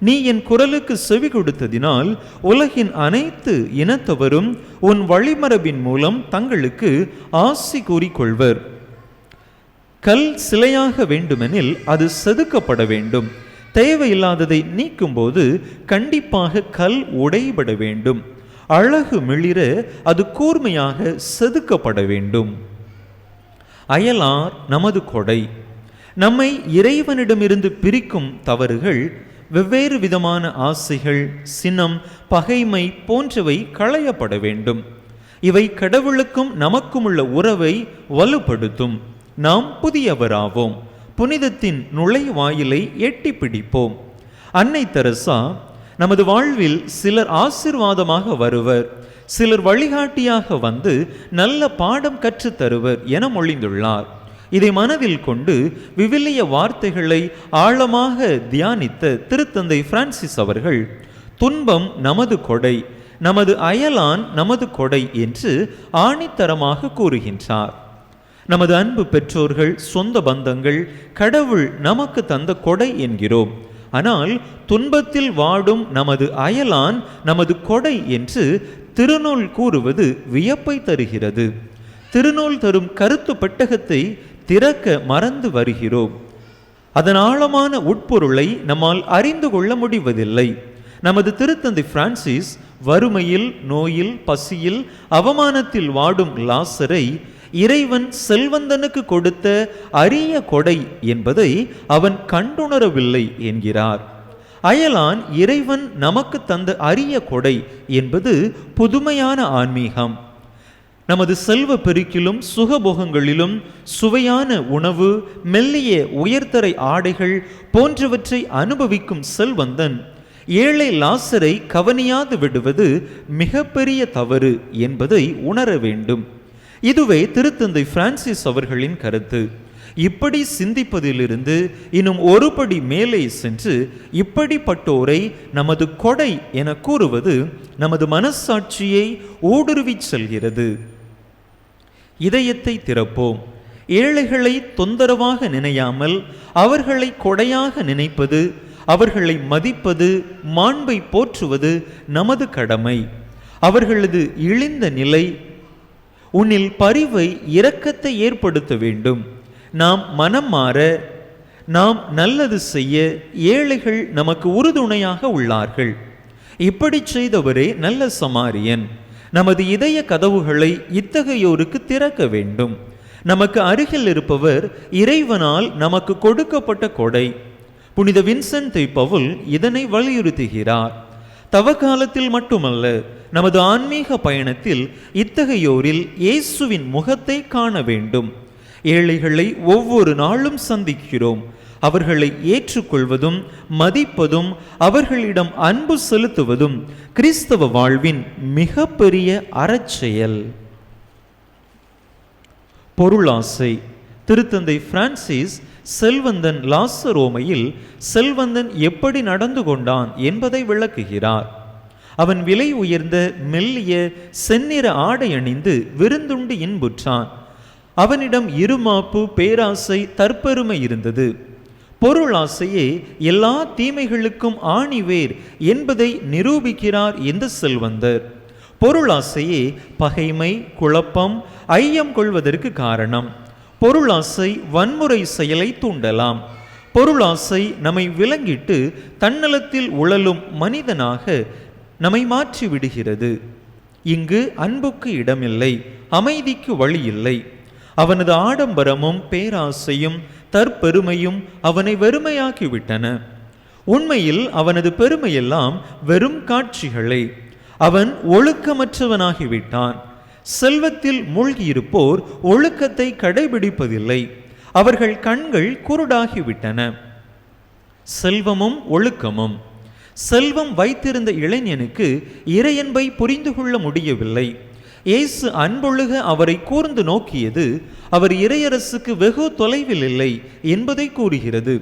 நீ என் குரலுக்கு செவி கொடுத்ததினால் உலகின் அனைத்து இனத்தவரும் உன் வழிமரபின் மூலம் தங்களுக்கு ஆசி கூறிக்கொள்வர். கல் சிலையாக வேண்டுமெனில் அது செதுக்கப்பட வேண்டும். தேவையில்லாததை நீக்கும்போது கண்டிப்பாக கல் உடைபட வேண்டும். அழகு மிளிர அது கூர்மையாக செதுக்கப்பட வேண்டும். அயலார் நமது கொடை. நம்மை இறைவனிடமிருந்து பிரிக்கும் தவறுகள் வெவ்வேறு விதமான ஆசைகள், சினம், பகைமை போன்றவை களையப்பட வேண்டும். இவை கடவுளுக்கும் நமக்கும் உள்ள உறவை வலுப்படுத்தும். நாம் புதியவராவோம். புனிதத்தின் நுழைவாயிலை எட்டி பிடிப்போம். அன்னை தெரசா, நமது வாழ்வில் சிலர் ஆசீர்வாதமாக வருவர், சிலர் வழிகாட்டியாக வந்து நல்ல பாடம் கற்றுத் தருவர் என மொழிந்துள்ளார். இதை மனதில் கொண்டு விவிலிய வார்த்தைகளை ஆழமாக தியானித்த திருத்தந்தை பிரான்சிஸ் அவர்கள், துன்பம் நமது கொடை, நமது அயலான் நமது கொடை என்று ஆணித்தரமாக கூறுகின்றார். நமது அன்பு பெற்றோர்கள், சொந்த பந்தங்கள் கடவுள் நமக்கு தந்த கொடை என்கிறோம். ஆனால் துன்பத்தில் வாடும் நமது அயலான் நமது கொடை என்று திருநூல் கூறுவது வியப்பை தருகிறது. திருநூல் தரும் கருத்து பெட்டகத்தை திறக்க மறந்து வருகிறோம். அதன் ஆழமான உட்பொருளை நம்மால் அறிந்து கொள்ள முடிவதில்லை. நமது திருத்தந்தை பிரான்சிஸ் வறுமையில், நோயில், பசியில், அவமானத்தில் வாடும் லாசரை இறைவன் செல்வந்தனுக்கு கொடுத்த அரிய கொடை என்பதை அவன் கண்டுணரவில்லை என்கிறார். அயலான் இறைவன் நமக்கு தந்த அரிய கொடை என்பது புதுமையான ஆன்மீகம். நமது செல்வ பெருக்கிலும் சுகபோகங்களிலும் சுவையான உணவு, மெல்லிய உயர்தரை ஆடைகள் போன்றவற்றை அனுபவிக்கும் செல்வந்தன் ஏழை லாசரை கவனியாது விடுவது மிகப்பெரிய தவறு என்பதை உணர வேண்டும். இதுவே திருத்தந்தை பிரான்சிஸ் அவர்களின் கருத்து. இப்படி சிந்திப்பதிலிருந்து இன்னும் ஒருபடி மேலே சென்று இப்படிப்பட்டோரை நமது கொடை என கூறுவது நமது மனசாட்சியை ஊடுருவி செல்கிறது. இதயத்தை திறப்போம். ஏழைகளை தொந்தரவாக நினையாமல் அவர்களை கொடையாக நினைப்பது, அவர்களை மதிப்பது, மாண்பை போற்றுவது நமது கடமை. அவர்களது இழிந்த நிலை உன்னில் பரிவை, இரக்கத்தை ஏற்படுத்த வேண்டும். நாம் மனம் மாற, நாம் நல்லது செய்ய ஏழைகள் நமக்கு உறுதுணையாக உள்ளார்கள். இப்படி செய்தவரே நல்ல சமாரியன். நமது இதய கதவுகளை இத்தகையோருக்கு திறக்க வேண்டும். நமக்கு அருகில் இருப்பவர் இறைவனால் நமக்கு கொடுக்கப்பட்ட கொடை. புனித வின்சென்ட் பவுல் இதனை வலியுறுத்துகிறார். தவக்காலத்தில் மட்டுமல்ல, நமது ஆன்மீக பயணத்தில் இத்தகையோரில் இயேசுவின் முகத்தை காண வேண்டும். ஏழைகளை ஒவ்வொரு நாளும் சந்திக்கிறோம். அவர்களை ஏற்றுக்கொள்வதும் மதிப்பதும் அவர்களிடம் அன்பு செலுத்துவதும் கிறிஸ்தவ வாழ்வின் மிகப்பெரிய அறச்செயல். பொருளாசை. திருத்தந்தை பிரான்சிஸ் செல்வந்தன் லாசரோமையில் செல்வந்தன் எப்படி நடந்து கொண்டான் என்பதை விளக்குகிறார். அவன் விலை உயர்ந்த மெல்லிய செந்நிற ஆடை அணிந்து விருந்துண்டு இன்புற்றான். அவனிடம் இருமாப்பு, பேராசை, தற்பெருமை இருந்தது. பொருளாசையே எல்லா தீமைகளுக்கும் ஆணிவேர் என்பதை நிரூபிக்கிறார் இந்த செல்வந்தர். பொருளாசையே பகைமை, குழப்பம், ஐயம் கொள்வதற்கு காரணம். பொருளாசை வன்முறை செயலை தூண்டலாம். பொருளாசை நம்மை விலங்கிட்டு தன்னலத்தில் உழலும் மனிதனாக நம்மை மாற்றி விடுகிறது. இங்கு அன்புக்கு இடமில்லை, அமைதிக்கு வழி இல்லை. அவனது ஆடம்பரமும் பேராசையும் தற்பெருமையும் அவனை வெறுமையாக்கிவிட்டன. உண்மையில் அவனது பெருமையெல்லாம் வெறும் காட்சிகளே. அவன் ஒழுக்கமற்றவனாகிவிட்டான். செல்வத்தில் மூழ்கியிருப்போர் ஒழுக்கத்தை கடைபிடிப்பதில்லை. அவர்கள் கண்கள் குருடாகிவிட்டன. செல்வமும் ஒழுக்கமும். செல்வம் வைத்திருந்த இளைஞனுக்கு இறையன்பை புரிந்து கொள்ள முடியவில்லை. இயேசு அன்பொழுக அவரை கூர்ந்து நோக்கியது அவர் இறையரசுக்கு வெகு தொலைவில் இல்லை என்பதை கூறுகிறது.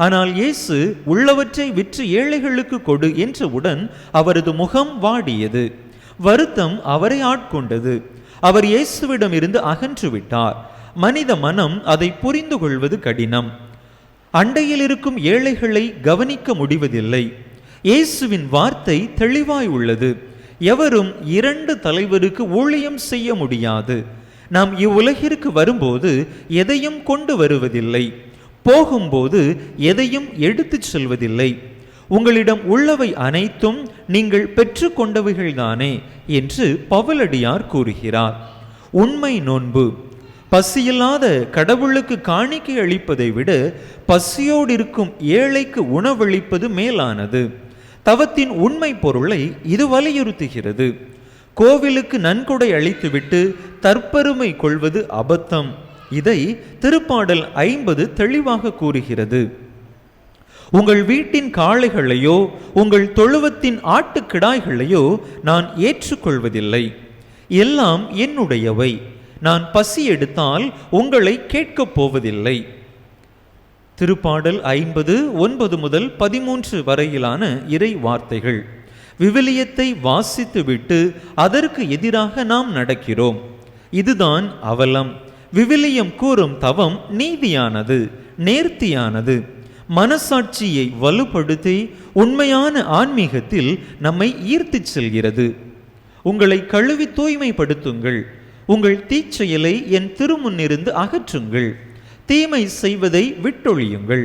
ஆனால் இயேசு உள்ளவற்றை விற்று ஏழைகளுக்கு கொடு என்றவுடன் அவரது முகம் வாடியது. வருத்தம் அவரை ஆட்கொண்டது. அவர் இயேசுவிடம் இருந்து அகன்று விட்டார். மனித மனம் அதை புரிந்து கொள்வது கடினம். அண்டையில் இருக்கும் ஏழைகளை கவனிக்க முடிவதில்லை. இயேசுவின் வார்த்தை தெளிவாய் உள்ளது. எவரும் இரண்டு தலைவருக்கு ஊழியம் செய்ய முடியாது. நாம் இவ்வுலகிற்கு வரும்போது எதையும் கொண்டு வருவதில்லை, போகும்போது எதையும் எடுத்துச் செல்வதில்லை. உங்களிடம் உள்ளவை அனைத்தும் நீங்கள் பெற்று கொண்டவைகள்தானே என்று பவுலடியார் கூறுகிறார். உண்மை நோன்பு. பசியில்லாத கடவுளுக்கு காணிக்கை அளிப்பதை விட பசியோடு இருக்கும் ஏழைக்கு உணவளிப்பது மேலானது. தவத்தின் உண்மை பொருளை இது வலியுறுத்துகிறது. கோவிலுக்கு நன்கொடை அளித்துவிட்டு தற்பெருமை கொள்வது அபத்தம். இதை திருப்பாடல் 50 தெளிவாக கூறுகிறது. உங்கள் வீட்டின் காளைகளையோ உங்கள் தொழுவத்தின் ஆட்டுக்கிடாய்களையோ நான் ஏற்றுக்கொள்வதில்லை. எல்லாம் என்னுடையவை. நான் பசி எடுத்தால் உங்களை கேட்கப் போவதில்லை. திருப்பாடல் 50:9 முதல் 13 வரையிலான இறை வார்த்தைகள். விவிலியத்தை வாசித்துவிட்டு அதற்கு எதிராக நாம் நடக்கிறோம். இதுதான் அவலம். விவிலியம் கூறும் தவம் நீதியானது, நேர்த்தியானது, மனசாட்சியை வலுப்படுத்தி உண்மையான ஆன்மீகத்தில் நம்மை ஈர்த்துச் செல்கிறது. உங்களை கழுவி தூய்மைப்படுத்துங்கள். உங்கள் தீச்செயலை என் திருமுன்னிருந்து அகற்றுங்கள். தீமை செய்வதை விட்டொழியுங்கள்.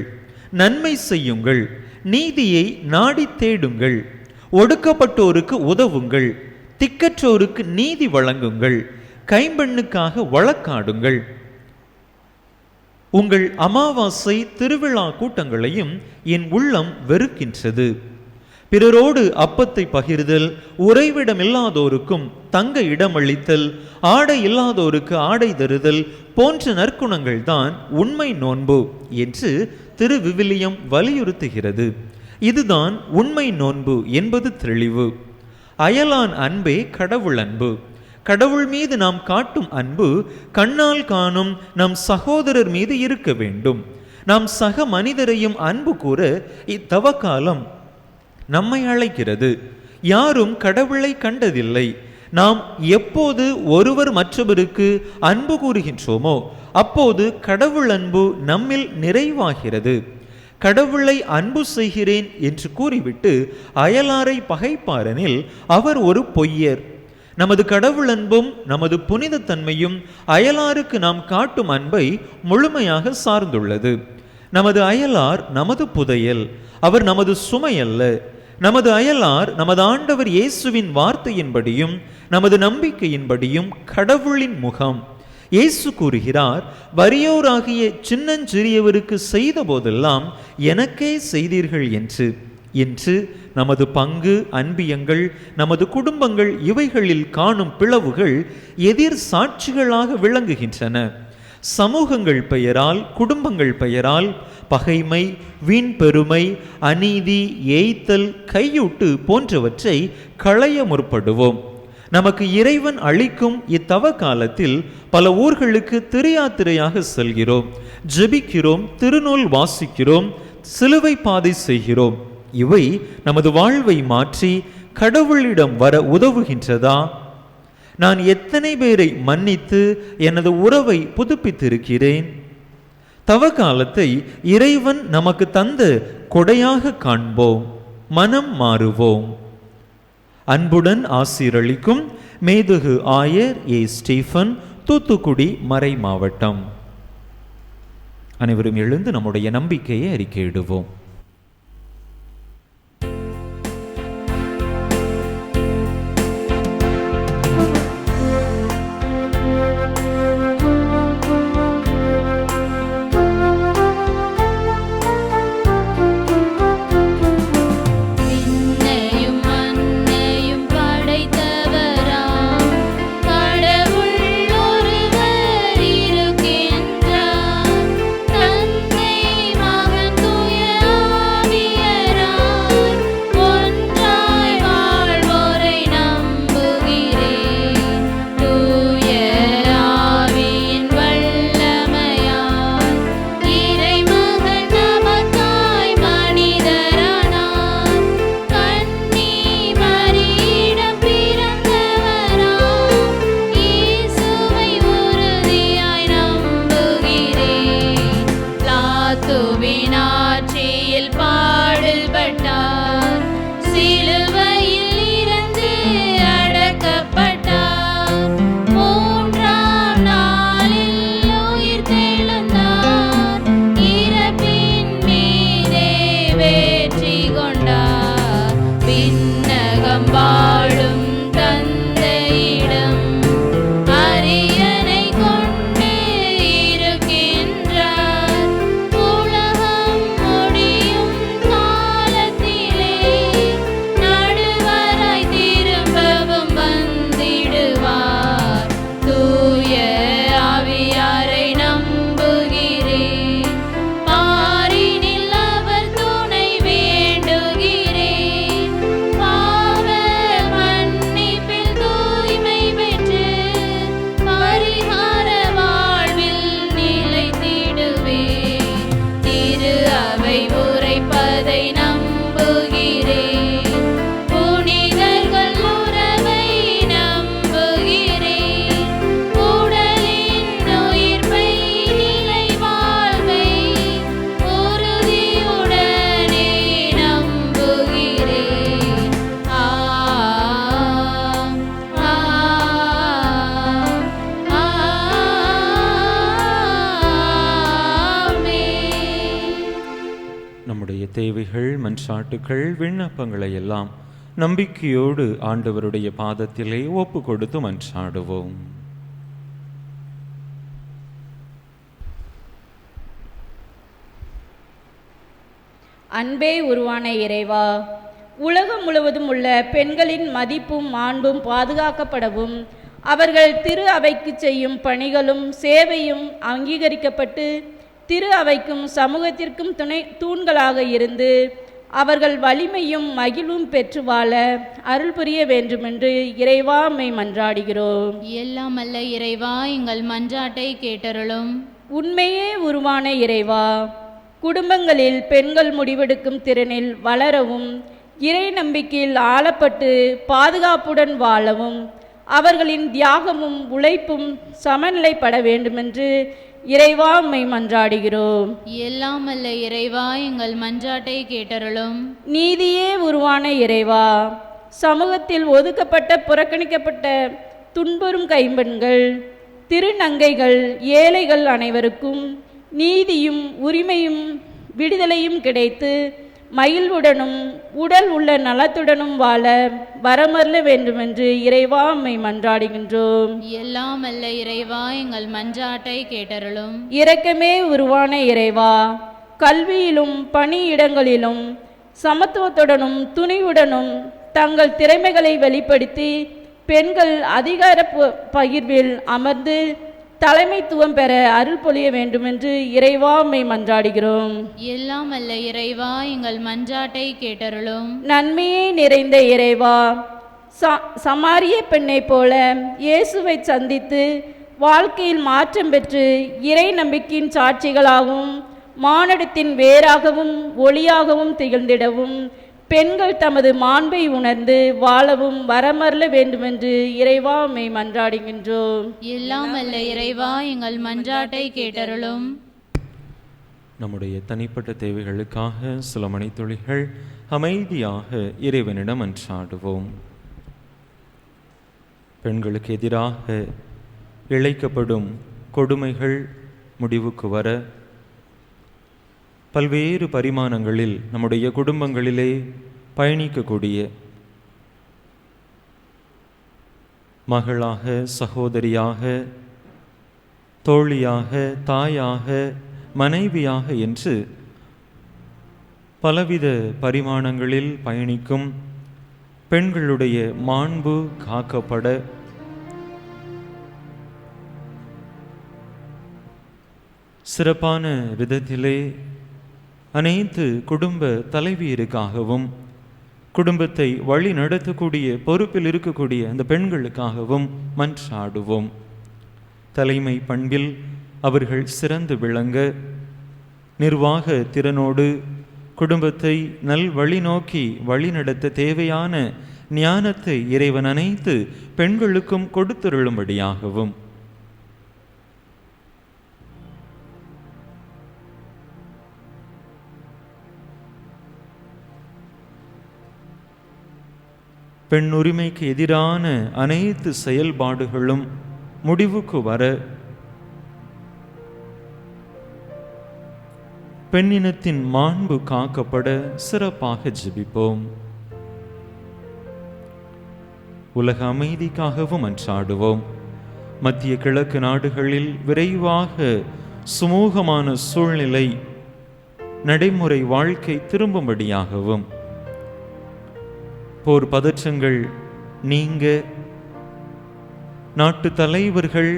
நன்மை செய்யுங்கள். நீதியை நாடி தேடுங்கள். ஒடுக்கப்பட்டோருக்கு உதவுங்கள். திக்கற்றோருக்கு நீதி வழங்குங்கள். கைம்பெண்ணுக்காக வழக்காடுங்கள். உங்கள் அமாவாசை திருவிழா கூட்டங்களையும் என் உள்ளம் வெறுக்கின்றது. பிறரோடு அப்பத்தை பகிர்தல், உறைவிடமில்லாதோருக்கும் தங்க இடமளித்தல், ஆடை இல்லாதோருக்கு ஆடை தருதல் போன்ற நற்குணங்கள் தான் உண்மை நோன்பு என்று திருவிவிலியம் வலியுறுத்துகிறது. இதுதான் உண்மை நோன்பு என்பது தெளிவு. அயலான் அன்பே கடவுள் அன்பு. கடவுள் மீது நாம் காட்டும் அன்பு கண்ணால் காணும் நம் சகோதரர் மீது இருக்க வேண்டும். நாம் சக மனிதரையும் அன்பு கூற இத்தவக்காலம் நம்மை அழைக்கிறது. யாரும் கடவுளை கண்டதில்லை. நாம் எப்போது ஒருவர் மற்றவருக்கு அன்பு கூறுகின்றோமோ அப்போது கடவுள் அன்பு நம்மில் நிறைவாகிறது. கடவுளை அன்பு செய்கிறேன் என்று கூறிவிட்டு அயலாரை பகைப்பாரெனில் அவர் ஒரு பொய்யர். நமது கடவுள் அன்பும் நமது புனித தன்மையும் அயலாருக்கு நாம் காட்டும் அன்பை முழுமையாக சார்ந்துள்ளது. நமது அயலார் நமது புதையல், அவர் நமது சுமை அல்ல. நமது அயலார் நமது ஆண்டவர் இயேசுவின் வார்த்தையின்படியும் நமது நம்பிக்கையின்படியும் கடவுளின் முகம். இயேசு கூறுகிறார், வறியோராகிய சின்னஞ்சிறியவருக்கு செய்த போதெல்லாம் எனக்கே செய்தீர்கள் என்று நமது பங்கு, அன்பியங்கள், நமது குடும்பங்கள் இவைகளில் காணும் பிளவுகள் எதிர் சாட்சிகளாக விளங்குகின்றன. சமூகங்கள் பெயரால், குடும்பங்கள் பெயரால் பகைமை, வீண் பெருமை, அநீதி, ஏய்த்தல், கையூட்டு போன்றவற்றை களைய முற்படுவோம். நமக்கு இறைவன் அளிக்கும் இத்தவ காலத்தில் பல ஊர்களுக்கு திரையாத்திரையாக செல்கிறோம், ஜெபிக்கிறோம், திருநூல் வாசிக்கிறோம், சிலுவை பாதை செய்கிறோம். இவை நமது வாழ்வை மாற்றி கடவுளிடம் வர உதவுகின்றதா? நான் எத்தனை பேரை மன்னித்து எனது உறவை புதுப்பித்திருக்கிறேன்? தவ காலத்தை இறைவன் நமக்கு தந்த கொடையாக காண்போம். மனம் மாறுவோம். அன்புடன் ஆசீரளிக்கும் மேதகு ஆயர் ஏ. ஸ்டீஃபன், தூத்துக்குடி மறை மாவட்டம். அனைவரும் எழுந்து நம்முடைய நம்பிக்கையை அறிக்கையிடுவோம். தந்தை மகன் தூய தேவைகள், மன்றாட்டுகள், விண்ணப்பங்களை எல்லாம் நம்பிக்கையோடு ஆண்டவருடைய பாதத்திலே ஒப்பு கொடுத்து மன்றாடுவோம். அன்பே உருவான இறைவா, உலகம் முழுவதும் உள்ள பெண்களின் மதிப்பும் மாண்பும் பாதுகாக்கப்படவும் அவர்கள் திரு அவைக்கு செய்யும் பணிகளும் சேவையும் அங்கீகரிக்கப்பட்டு திரு அவைக்கும் சமூகத்திற்கும் தூண்களாக இருந்து அவர்கள் வலிமையும் மகிழ்வும் பெற்று வாழ அருள் புரிய வேண்டுமென்று இறைவா மை மன்றாடுகிறோம். எல்லாம் அல்ல இறைவா, எங்கள் மன்றாட்டை கேட்டருளும். உண்மையே உருவான இறைவா, குடும்பங்களில் பெண்கள் முடிவெடுக்கும் திறனில் வளரவும் இறை நம்பிக்கையில் ஆளப்பட்டு பாதுகாப்புடன் வாழவும் அவர்களின் தியாகமும் உழைப்பும் சமநிலைப்பட வேண்டுமென்று இறைவா மை மன்றாடுகிறோம். எல்லாம் அல்ல இறைவா, எங்கள் மன்றாட்டை கேட்டருளும். நீதியே உருவான இறைவா, சமூகத்தில் ஒதுக்கப்பட்ட புறக்கணிக்கப்பட்ட துன்புறும் கைம்பெண்கள், திருநங்கைகள், ஏழைகள் அனைவருக்கும் நீதியும் உரிமையும் விடுதலையும் கிடைத்து மகிழ்வுடனும் உடல் உள்ள நலத்துடனும் வாழ வரமருள வேண்டுமென்று இறைவா மை மன்றாடுகின்றோம். எல்லாம் அல்ல இறைவா, எங்கள் மன்றாட்டை கேட்டருளும். இரக்கமே உருவான இறைவா, கல்வியிலும் பணியிடங்களிலும் சமத்துவத்துடனும் துணிவுடனும் தங்கள் திறமைகளை வெளிப்படுத்தி பெண்கள் அதிகார பகிர்வில் அமர்ந்து தலைமைத்துவம் பெற அருள் பொழிய வேண்டுமென்று இறைவா மை மன்றாடுகிறோம். எல்லாம் அல்ல இறைவா, எங்கள் மன்றாட்டை கேட்டருளும். நன்மையே நிறைந்த இறைவா, சமாரிய பெண்ணை போல இயேசுவை சந்தித்து வாழ்க்கையில் மாற்றம் பெற்று இறை நம்பிக்கையின் சாட்சிகளாகவும் மானிடத்தின் வேராகவும் ஒளியாகவும் திகழ்ந்திடவும் பெண்கள் தமது மாண்பை உணர்ந்து வாழவும் வரமருள வேண்டுமென்று இறைவா மை மன்றாடுகின்றோம். எல்லாம் அல்ல இறைவா, எங்கள் மன்றாட்டை கேட்டருளும். நம்முடைய தனிப்பட்ட தேவைகளுக்காக சில மணித்துளிகள் அமைதியாக இறைவனிடம் மன்றாடுவோம். பெண்களுக்கு எதிராக இழைக்கப்படும் கொடுமைகள் முடிவுக்கு வர பல்வேறு பரிமாணங்களில் நம்முடைய குடும்பங்களிலே பயணிக்கக்கூடிய மகளாக, சகோதரியாக, தோழியாக, தாயாக, மனைவியாக என்று பலவித பரிமாணங்களில் பயணிக்கும் பெண்களுடைய மாண்பு காக்கப்பட சிறப்பான விதத்திலே அனைத்து குடும்ப தலைவியருக்காகவும் குடும்பத்தை வழி நடத்தக்கூடிய பொறுப்பில் இருக்கக்கூடிய அந்த பெண்களுக்காகவும் மன்றாடுவோம். தலைமை பண்பில் அவர்கள் சிறந்து விளங்க நிர்வாக திறனோடு குடும்பத்தை நல் வழி நோக்கி வழிநடத்த தேவையான ஞானத்தை இறைவன் அனைத்து பெண்களுக்கும் கொடுத்தருளும்படியாகவும் பெண் உரிமைக்கு எதிரான அனைத்து செயல்பாடுகளும் முடிவுக்கு வர பெண்ணினத்தின் மாண்பு காக்கப்பட சிறப்பாக ஜெபிப்போம். உலக அமைதிக்காகவும் மன்றாடுவோம். மத்திய கிழக்கு நாடுகளில் விரைவாக சுமூகமான சூழ்நிலை நடைமுறை வாழ்க்கை திரும்பும்படியாகவும் போர் பதற்றங்கள் நீங்க நாட்டு தலைவர்கள்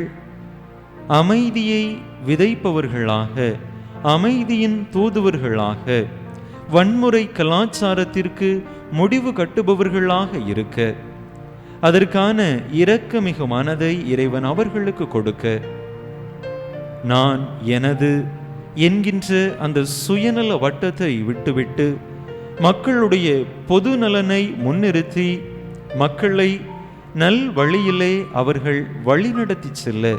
அமைதியை விதைப்பவர்களாக, அமைதியின் தூதுவர்களாக, வன்முறை கலாச்சாரத்திற்கு முடிவு கட்டுபவர்களாக இருக்க அதற்கான இரக்கமிகு மனதை இறைவன் அவர்களுக்கு கொடுக்க நான் எனது என்கின்ற அந்த சுயநல வட்டத்தை விட்டுவிட்டு மக்களுடைய பொது நலனை முன்னிறுத்தி மக்களை நல் வழியிலே அவர்கள் வழிநடத்தி செல்ல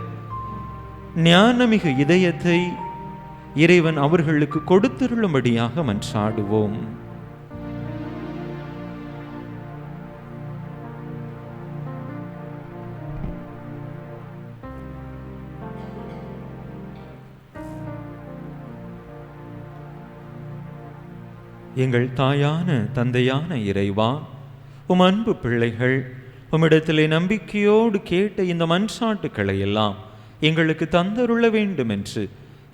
ஞானமிகு இதயத்தை இறைவன் அவர்களுக்கு கொடுத்தருளும்படியாக மன்றாடுவோம். எங்கள் தாயான தந்தையான இறைவா, உம் அன்பு பிள்ளைகள் உம்மிடத்திலே நம்பிக்கையோடு கேட்ட இந்த மன்றாட்டுக்களை எல்லாம் எங்களுக்கு தந்தருள வேண்டும் என்று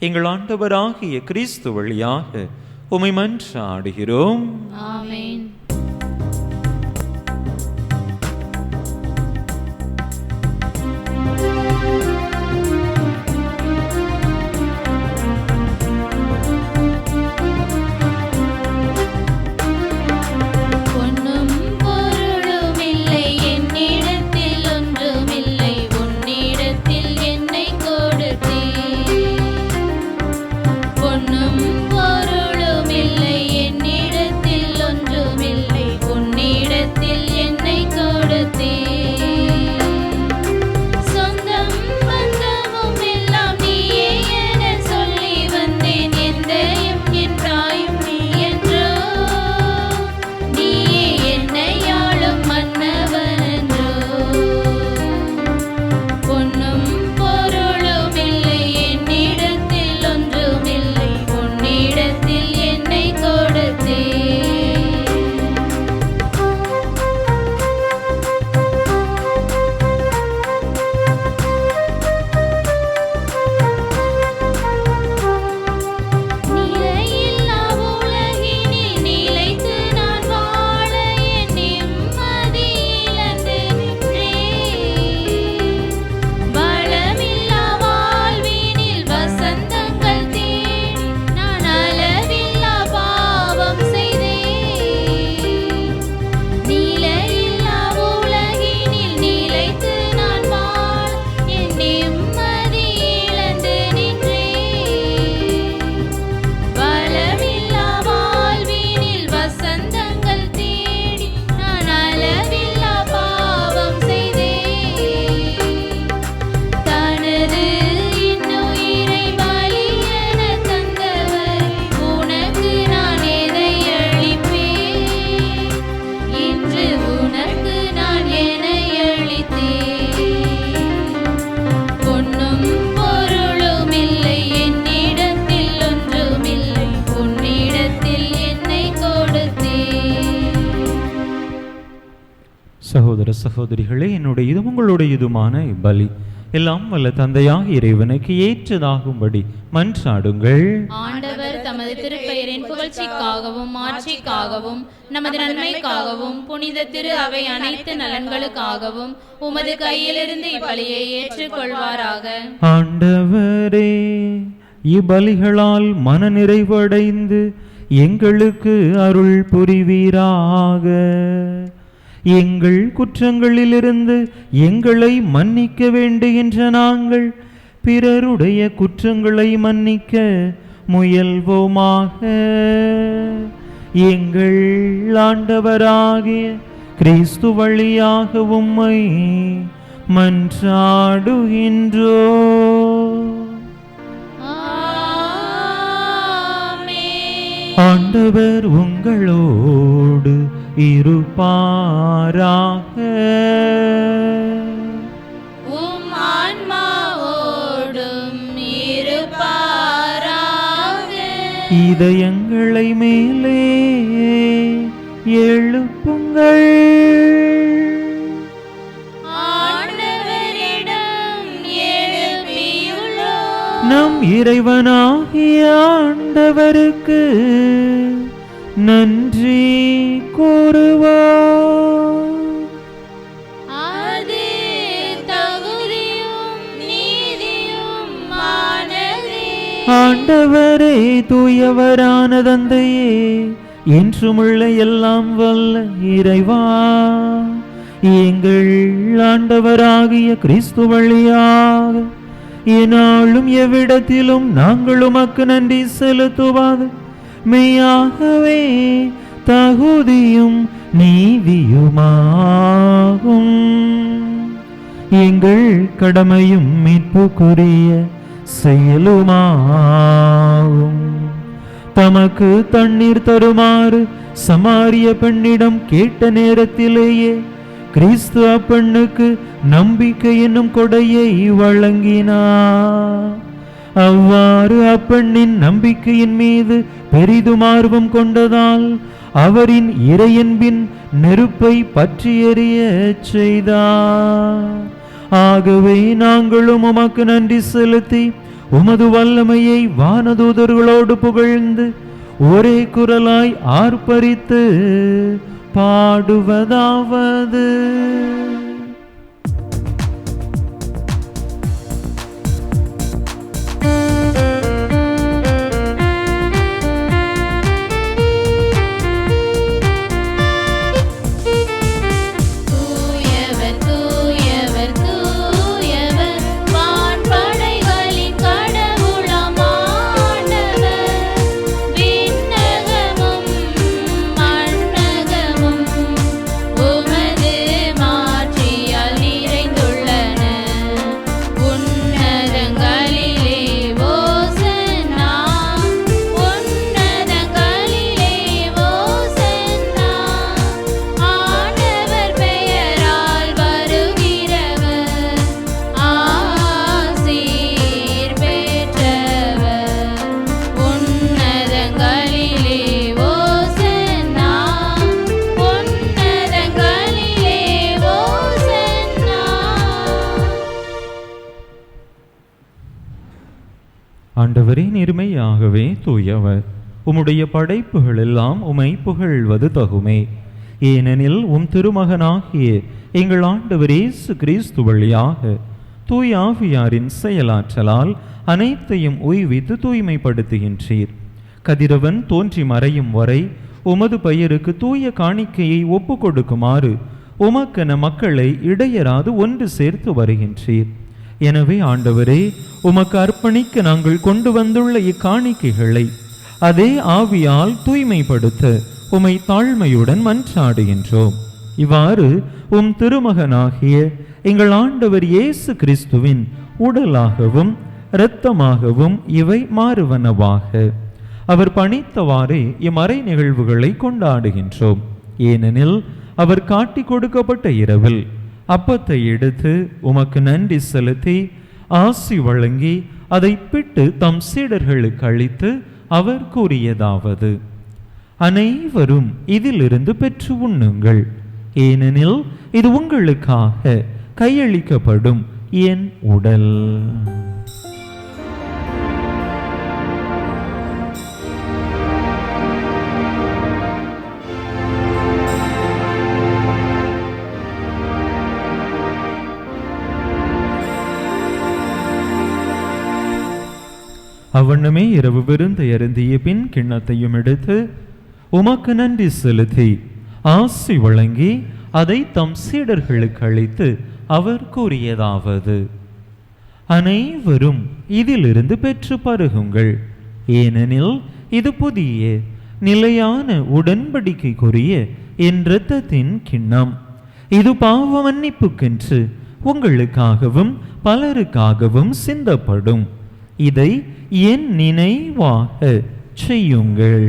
எங்கள் ஆண்டவராகிய கிறிஸ்து வழியாக உம்மை மன்றாடுகிறோம். ஆமென். சகோதர சகோதரிகளே, என்னுடைய இதுவும் உங்களுடைய இதுமான இப்பலி எல்லாம் வல்ல தந்தையாக இறைவனுக்கு ஏற்றதாகும்படி மன்றாடுங்கள். ஆண்டவர் தமது திருப்பெயரின் புகழ்ச்சிக்காகவும் மாட்சிக்காகவும் நமது நன்மைக்காகவும் புனித திரு அவை அனைத்து நலன்களுக்காகவும் உமது கையிலிருந்து இப்பலியை ஏற்றுக்கொள்வாராக. ஆண்டவரே, இப்பலிகளால் மன நிறைவடைந்து எங்களுக்கு அருள் புரிவீராக. எங்கள் குற்றங்களிலிருந்து எங்களை மன்னிக்க வேண்டுகின்ற நாங்கள் பிறருடைய குற்றங்களை மன்னிக்க முயல்வோமாக. எங்கள் ஆண்டவராகிய கிறிஸ்து வழியாக உம்மை மன்றாடுகின்றோ. ஆண்டவர் உங்களோடு இருப்பாராக. உம் ஆன்மாவோடும் இருப்பாராக. இதயங்களை மேலே எழுப்புங்கள். ஆண்டவரிடம் எழுப்பியுள்ளோம். நம் இறைவனாகிய ஆண்டவருக்கு நன்றி கூறுவோம். அது தகுதியும் நீதியுமானதே. ஆண்டவரே, தூயவரான தந்தையே, என்றுமுள்ள எல்லாம் வல்ல இறைவா, எங்கள் ஆண்டவராகிய கிறிஸ்து வழியாக என்னாலும் எவ்விடத்திலும் நாங்கள் உமக்கு நன்றி செலுத்துவது மெய்யாகவே தகுதியும் நீதியுமாகும். எங்கள் கடமையும் மீட்புக்குரிய செயலுமாகும். தமக்கு தண்ணீர் தருமாறு சமாரிய பெண்ணிடம் கேட்ட நேரத்திலேயே கிறிஸ்து அப்பெண்ணுக்கு நம்பிக்கை என்னும் கொடையை வழங்கினார். அவ்வாறு அப்பெண்ணின் நம்பிக்கையின் மீது பெரிதும் ஆர்வம் கொண்டதால் அவரின் இறையன்பின் நெருப்பை பற்றி எரிய செய்தார். ஆகவே நாங்களும் உமக்கு நன்றி செலுத்தி உமது வல்லமையை வானதூதர்களோடு புகழ்ந்து ஒரே குரலாய் ஆர்ப்பரித்து பாடுவதாவது: ஆண்டவரே, நேர்மையாகவே தூயவர். உம்முடைய படைப்புகள் எல்லாம் உமை புகழ்வது தகுமே. ஏனெனில் உம் திருமகனாகிய எங்கள் ஆண்டவர் இயேசு கிறிஸ்து வழியாக தூய ஆவியாரின் செயலாற்றலால் அனைத்தையும் உய்வித்து தூய்மைப்படுத்துகின்றீர். கதிரவன் தோன்றி மறையும் வரை உமது பெயருக்கு தூய காணிக்கையை ஒப்பு கொடுக்குமாறு உமக்கென மக்களை இடையராது ஒன்று சேர்த்து வருகின்றீர். எனவே ஆண்டவரே, உமக்கு அர்ப்பணிக்க நாங்கள் கொண்டு வந்துள்ள இக்காணிக்கைகளை அதே ஆவியால் தூய்மைப்படுத்த உமை தாழ்மையுடன் மன்றாடுகின்றோம். இவ்வாறு உம் திருமகனாகிய எங்கள் ஆண்டவர் இயேசு கிறிஸ்துவின் உடலாகவும் இரத்தமாகவும் இவை மாறுவனவாக. அவர் பணித்தவாறே இம்மறை நிகழ்வுகளை கொண்டாடுகின்றோம். ஏனெனில் அவர் காட்டி கொடுக்கப்பட்ட இரவில் அப்பத்தை எடுத்து உமக்கு நன்றி செலுத்தி ஆசி வழங்கி அதை பிட்டு தம் சீடர்களுக்கு அளித்து அவர் கூறியதாவது: அனைவரும் இதிலிருந்து பெற்று உண்ணுங்கள், ஏனெனில் இது உங்களுக்காக கையளிக்கப்படும் என் உடல். அவ்வண்ணமே இரவு விருந்தை அருந்திய பின் கிண்ணத்தையும் எடுத்து உமக்கு நன்றி செலுத்தி ஆசி வழங்கி அதை தம் சீடர்களுக்கு அளித்து அவர் கூறியதாவது: அனைவரும் இதிலிருந்து பெற்று பருகுங்கள், ஏனெனில் இது புதிய நிலையான உடன்படிக்கைக்குரிய என் இரத்தத்தின் கிண்ணம். இது பாவ மன்னிப்புக்கென்று உங்களுக்காகவும் பலருக்காகவும் சிந்தப்படும். இதை என் நினைவாக செய்யுங்கள்.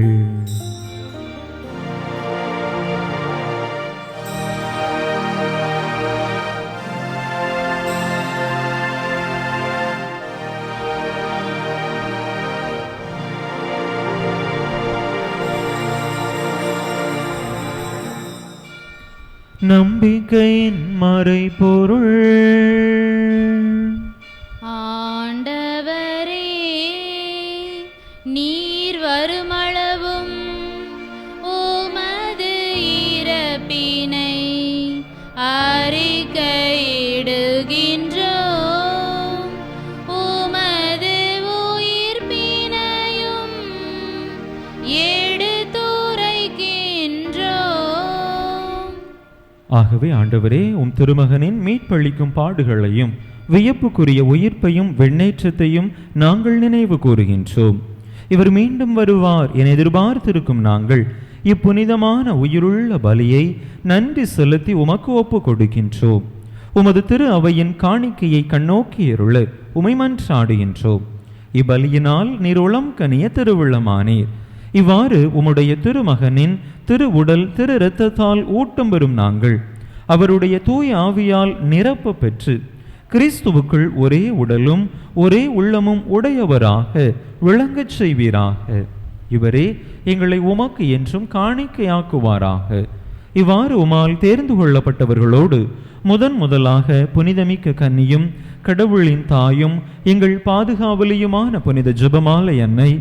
நம்பிக்கையின் மறைபொருள். ஆண்டவரே, நீர் வருமளவும் உமது இறப்பினை அறிக்கையிடுகின்றோம், உமது உயிர்ப்பினையும் எடுத்துரைக்கின்றோம். ஆகவே ஆண்டவரே, உம் திருமகனின் மீட்பளிக்கும் பாடுகளையும் வியப்புக்குரிய உயிர்ப்பையும் வெண்ணேற்றத்தையும் நாங்கள் நினைவு கூறுகின்றோம். இவர் மீண்டும் வருவார் என எதிர்பார்த்திருக்கும் நாங்கள் இப்புனிதமான உயிருள்ள பலியை நன்றி செலுத்தி உமக்கு ஒப்பு கொடுக்கின்றோம். உமது திரு அவையின் காணிக்கையை கண்ணோக்கியருள உமை மன்றாடுகின்றோம். இப்பலியினால் நீர் உளம் கனிய திருவுள்ளமானீர். இவ்வாறு உம்முடைய திருமகனின் திரு உடல் திரு இரத்தத்தால் ஊட்டம் பெறும் நாங்கள் அவருடைய தூய ஆவியால் நிரப்ப பெற்று கிறிஸ்துவுக்குள் ஒரே உடலும் ஒரே உள்ளமும் உடையவராக விளங்கச் செய்வீராக. இவரே எங்களை உமக்கு என்றும் காணிக்கையாக்குவாராக. இவ்வாறு உமால் தேர்ந்து கொள்ளப்பட்டவர்களோடு முதலாக புனிதமிக்க கன்னியும் கடவுளின் தாயும் எங்கள் பாதுகாவலியுமான புனித ஜெபமாலை அன்னை,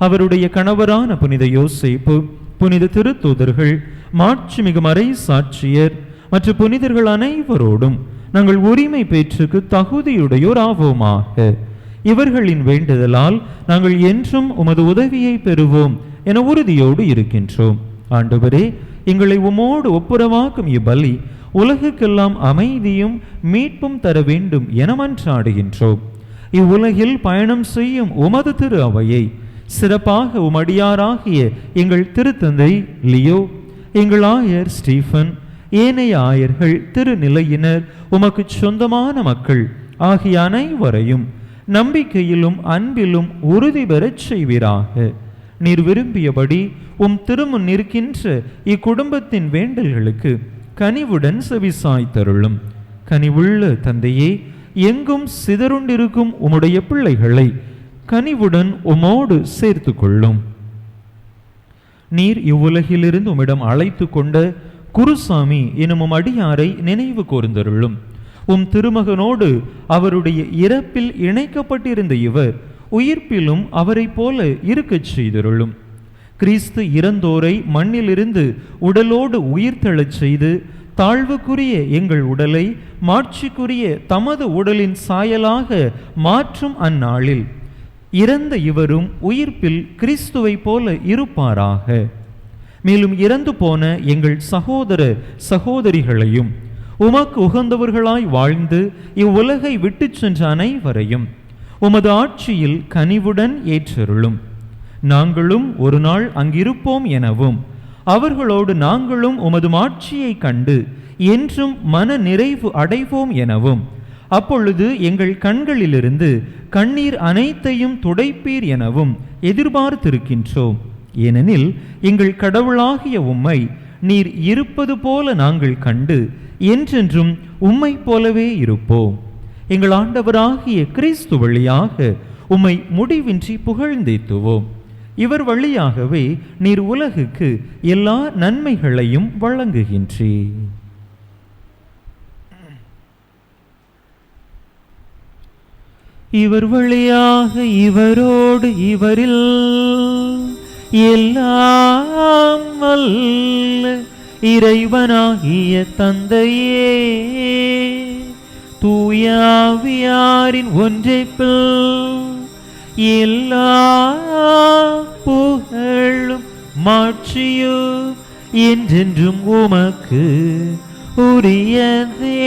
அவருடைய கணவரான புனித யோசேப்பு, புனித திருத்தூதர்கள், மாட்சிமிகு மறை சாட்சியர் மற்ற புனிதர்கள் அனைவரோடும் நாங்கள் உரிமை பேற்றுக்கு தகுதியுடையோர் ஆவோமாக. இவர்களின் வேண்டுதலால் நாங்கள் என்றும் உமது உதவியை பெறுவோம் என உறுதியோடு இருக்கின்றோம். ஆண்டவரே, எங்களை உமோடு ஒப்புரவாக்கும் இப்பலி உலகுக்கெல்லாம் அமைதியும் மீட்பும் தர வேண்டும் என மன்றாடுகின்றோம். இவ்வுலகில் பயணம் செய்யும் உமது திரு அவையை சிறப்பாக உமடியாராகிய எங்கள் திருத்தந்தை லியோ, எங்கள் ஆயர் ஸ்டீஃபன், ஏனைய ஆயர்கள், திருநிலையினர், உமக்கு சொந்தமான மக்கள் ஆகிய அனைவரையும் நம்பிக்கையிலும் அன்பிலும் உறுதி பெறச் செய்வீராக. நீர் விரும்பியபடி உம் திருமுன் நிற்கின்ற இக்குடும்பத்தின் வேண்டல்களுக்கு கனிவுடன் செவிசாய்த்தருளும். கனிவுள்ள தந்தையே, எங்கும் சிதறுண்டிருக்கும் உம்முடைய பிள்ளைகளை கனிவுடன் உமோடு சேர்த்து கொள்ளும். நீர் இவ்வுலகிலிருந்து உம்மிடம் அழைத்து கொண்ட குருசாமி எனும் அடியாரை நினைவு கூர்ந்தருளும். உம் திருமகனோடு அவருடைய இறப்பில் இணைக்கப்பட்டிருந்த இவர் உயிர்ப்பிலும் அவரை போல இருக்கச் செய்தருளும். கிறிஸ்து இறந்தோரை மண்ணிலிருந்து உடலோடு உயிர்த்தெழச் செய்து தாழ்வுக்குரிய எங்கள் உடலை மாட்சிக்குரிய தமது உடலின் சாயலாக மாற்றும் அந்நாளில் இறந்த இவரும் உயிர்ப்பில் கிறிஸ்துவை போல இருப்பாராக. மேலும் இறந்து போன எங்கள் சகோதர சகோதரிகளையும் உமக்கு உகந்தவர்களாய் வாழ்ந்து இவ்வுலகை விட்டு சென்ற அனைவரையும் உமது ஆட்சியில் கனிவுடன் ஏற்றருளும். நாங்களும் ஒரு நாள் அங்கிருப்போம் எனவும் அவர்களோடு நாங்களும் உமது ஆட்சியை கண்டு என்றும் மன நிறைவு அடைவோம் எனவும், அப்பொழுது எங்கள் கண்களிலிருந்து கண்ணீர் அனைத்தையும் துடைப்பீர் எனவும் எதிர்பார்த்திருக்கின்றோம். ஏனெனில் எங்கள் கடவுளாகிய உம்மை நீர் இருப்பது போல நாங்கள் கண்டு என்றென்றும் உம்மை போலவே இருப்போம். எங்கள் ஆண்டவராகிய கிறிஸ்து வழியாக உம்மை முடிவின்றி புகழ்ந்தேத்துவோம். இவர் வழியாகவே நீர் உலகுக்கு எல்லா நன்மைகளையும் வழங்குகின்றீர். இவர் வழியாக இவரோடு இவரில் எல்லாம் வல்ல இறைவனாகிய தந்தையே, தூயாவியாரின் ஒன்றைப்பில் எல்லா புகழும் மாட்சியும் என்றென்றும் உமக்கு உரியதே.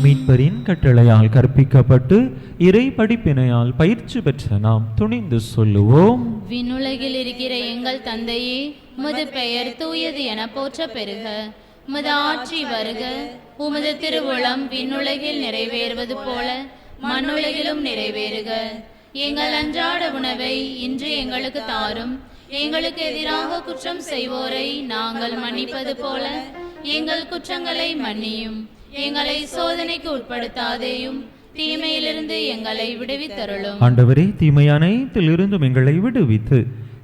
மீட்பரின் கட்டளையால் கற்பிக்கப்பட்டு இறை படிப்பினையால் பயிற்சி பெற்ற நாம் துணிந்து சொல்லுவோம். விண்ணுலகில் இருக்கிற எங்கள் தந்தையே, உமது பெயர் தூயது என போற்ற பெறுக. உமது ஆட்சி வருக. உமது திருவுளம் விண்ணுலகில் நிறைவேறுவது போல மண்ணுலகிலும் நிறைவேறுக. எங்கள் அன்றாட உணவை இன்று எங்களுக்கு தாரும். எங்களுக்கு எதிராக குற்றம் செய்வோரை நாங்கள் மன்னிப்பது போல எங்கள் குற்றங்களை மன்னியும். எங்களை சோதனைக்கு உட்படுத்தாதேயும், தீமையிலிருந்து எங்களை விடுவித்தருளும். ஆண்டவரே, தீமை அனைத்திலிருந்தும் எங்களை விடுவித்து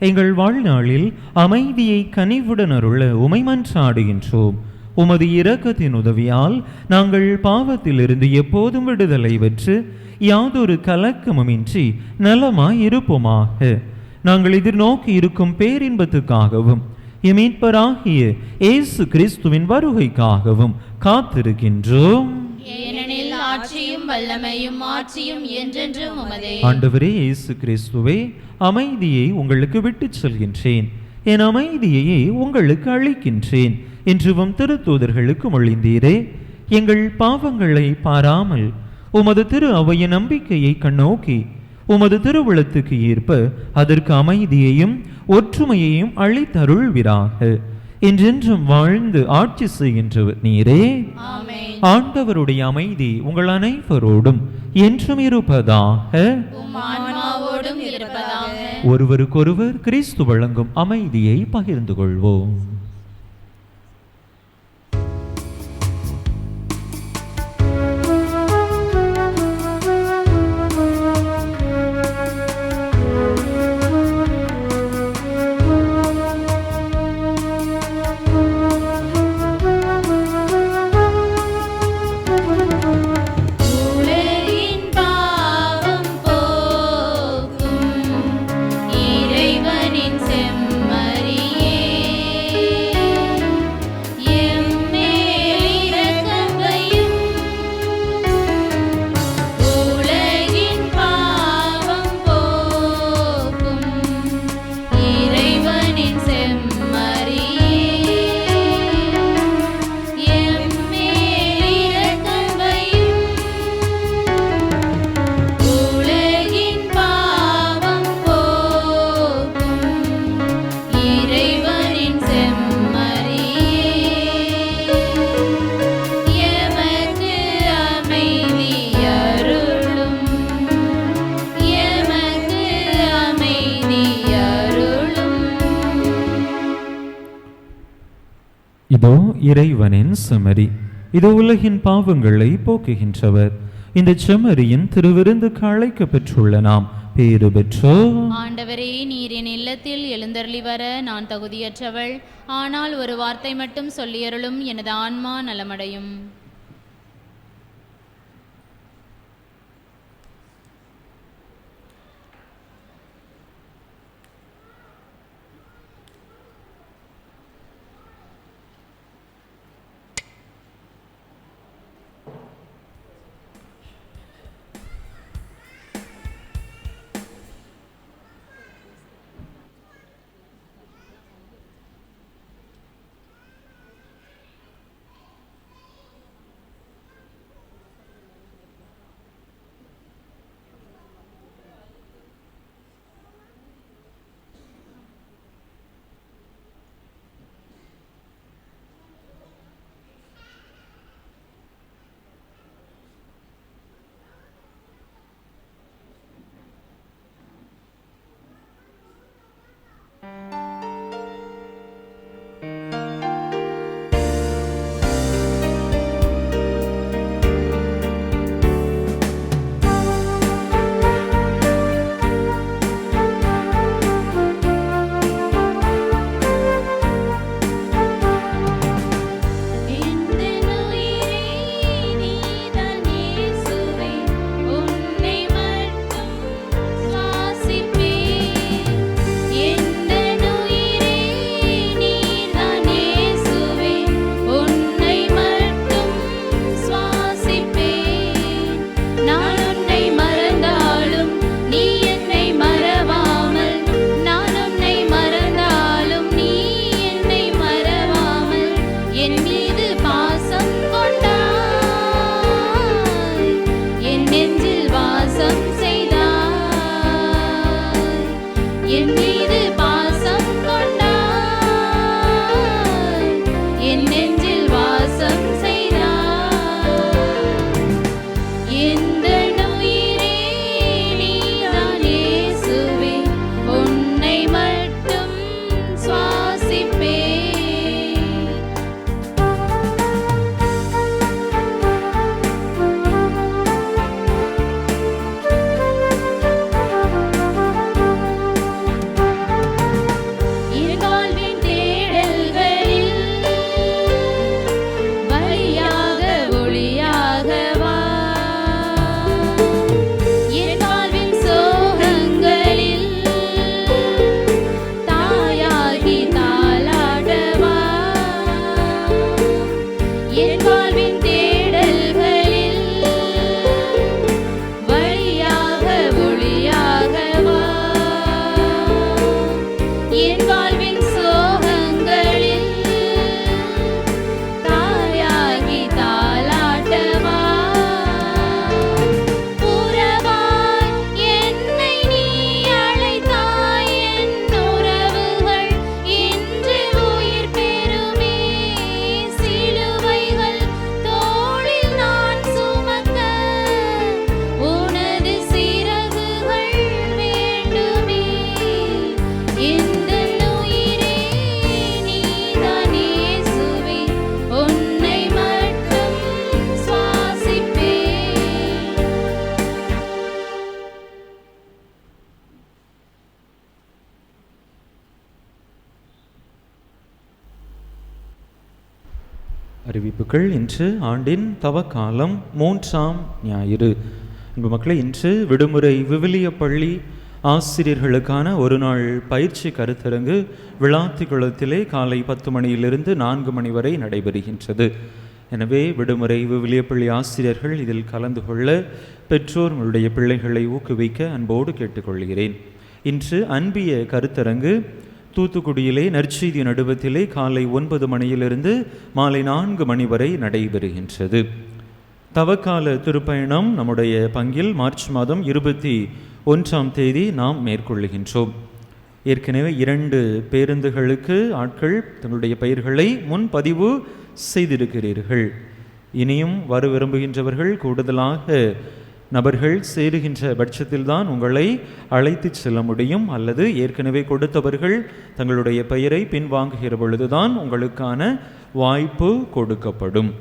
எங்கள் வாழ்நாளில் அமைதியை கனிவுடன் அருள உமை மன்றாடுகின்றோம். உமது இரக்கத்தின் உதவியால் நாங்கள் பாவத்திலிருந்து எப்போதும் விடுதலை பெற்று யாதொரு கலக்கமுமின்றி நலமாய் இருப்போமாக. நாங்கள் எதிர்நோக்கி இருக்கும் பேரின்பத்துக்காகவும் மீட்பராகிய இயேசு கிறிஸ்துவின் வருகைக்காகவும் காத்திருக்கின்றோம். ஏனெனில் ஆட்சியும் வல்லமையும் ஆட்சியும் என்றென்றும் உமதே. ஆண்டவரே இயேசு கிறிஸ்துவே, அமைதியை உங்களுக்கு விட்டுச் செல்கின்றேன், என் அமைதியையே உங்களுக்கு அளிக்கின்றேன் என்று உம் திருத்தூதர்களுக்கு மொழிந்தீரே. எங்கள் பாவங்களை பாராமல் உமது திரு அவையின் நம்பிக்கையை கண்ணோக்கி உமது திருவுளத்துக்கு ஏற்ப அதற்கு அமைதியையும் ஒற்றுமையையும் அளித்தருள்வீராக. என்றென்றும் வாழ்ந்து ஆட்சி செய்கின்றவர் நீரே. ஆமென். ஆண்டவருடைய அமைதி உங்கள் அனைவரோடும் என்றும் இருப்பதாக. உம் ஆன்மாவோடும் இருப்பதாக. ஒருவருக்கொருவர் கிறிஸ்து வழங்கும் அமைதியை பகிர்ந்து கொள்வோம். உலகின் பாவம் போக்கும் இறைவனின் செம்மறியே, எம்மேல் இரக்கம் வையும். உலகின் பாவம் போக்கும் இறைவனின் செம்மறியே, எம்மேல் இரக்கம் வையும். உலகின் பாவம் போக்கும் இறைவனின் செம்மறியே, எமக்கு அமைதி அருளும். எமக்கு அமைதி அருளும். இதோ இறைவனின் செம்மறி, இதோ உலகின் பாவங்களை போக்குகின்றவர். இந்த செம்மறியின் திருவிருந்துக்கு அழைக்கப் பெற்றுள்ள நாம் பேறு பெற்றோர். ஆண்டவரே, நீர் என் இல்லத்தில் எழுந்தருளி வர நான் தகுதியற்றவள். ஆனால் ஒரு வார்த்தை மட்டும் சொல்லியருளும், எனது ஆன்மா நலமடையும். அறிவிப்புகள். இன்று ஆண்டின் தவக்காலம் 3ஆம் ஞாயிறு. அன்பு மக்களை, இன்று விடுமுறை விவிலிய பள்ளி ஆசிரியர்களுக்கான ஒரு நாள் பயிற்சி கருத்தரங்கு விளாத்திக்குளத்திலே காலை 10 மணியிலிருந்து 4 மணி வரை நடைபெறுகின்றது. எனவே விடுமுறை விவிலிய பள்ளி ஆசிரியர்கள் இதில் கலந்து கொள்ள பெற்றோர் உங்களுடைய பிள்ளைகளை ஊக்குவிக்க அன்போடு கேட்டுக்கொள்கிறேன். இன்று அன்பிய கருத்தரங்கு தூத்துக்குடியிலே நற்செய்தி நடுவத்திலே காலை 9 மணியிலிருந்து மாலை 4 மணி வரை நடைபெறுகின்றது. தவக்கால திருப்பயணம் நம்முடைய பங்கில் மார்ச் மாதம் 21ஆம் தேதி நாம் மேற்கொள்ளுகின்றோம். ஏற்கனவே 2 பேருந்துகளுக்கு ஆட்கள் தங்களுடைய பெயர்களை முன்பதிவு செய்திருக்கிறீர்கள். இனியும் வர விரும்புகின்றவர்கள் கூடுதலாக நபர்கள் சேருகின்ற பட்சத்தில்தான் உங்களை அழைத்து செல்ல முடியும். அல்லது ஏற்கனவே கொடுத்தவர்கள் தங்களுடைய பெயரை பின்வாங்குகிற பொழுதுதான் உங்களுக்கான வாய்ப்பு கொடுக்கப்படும்.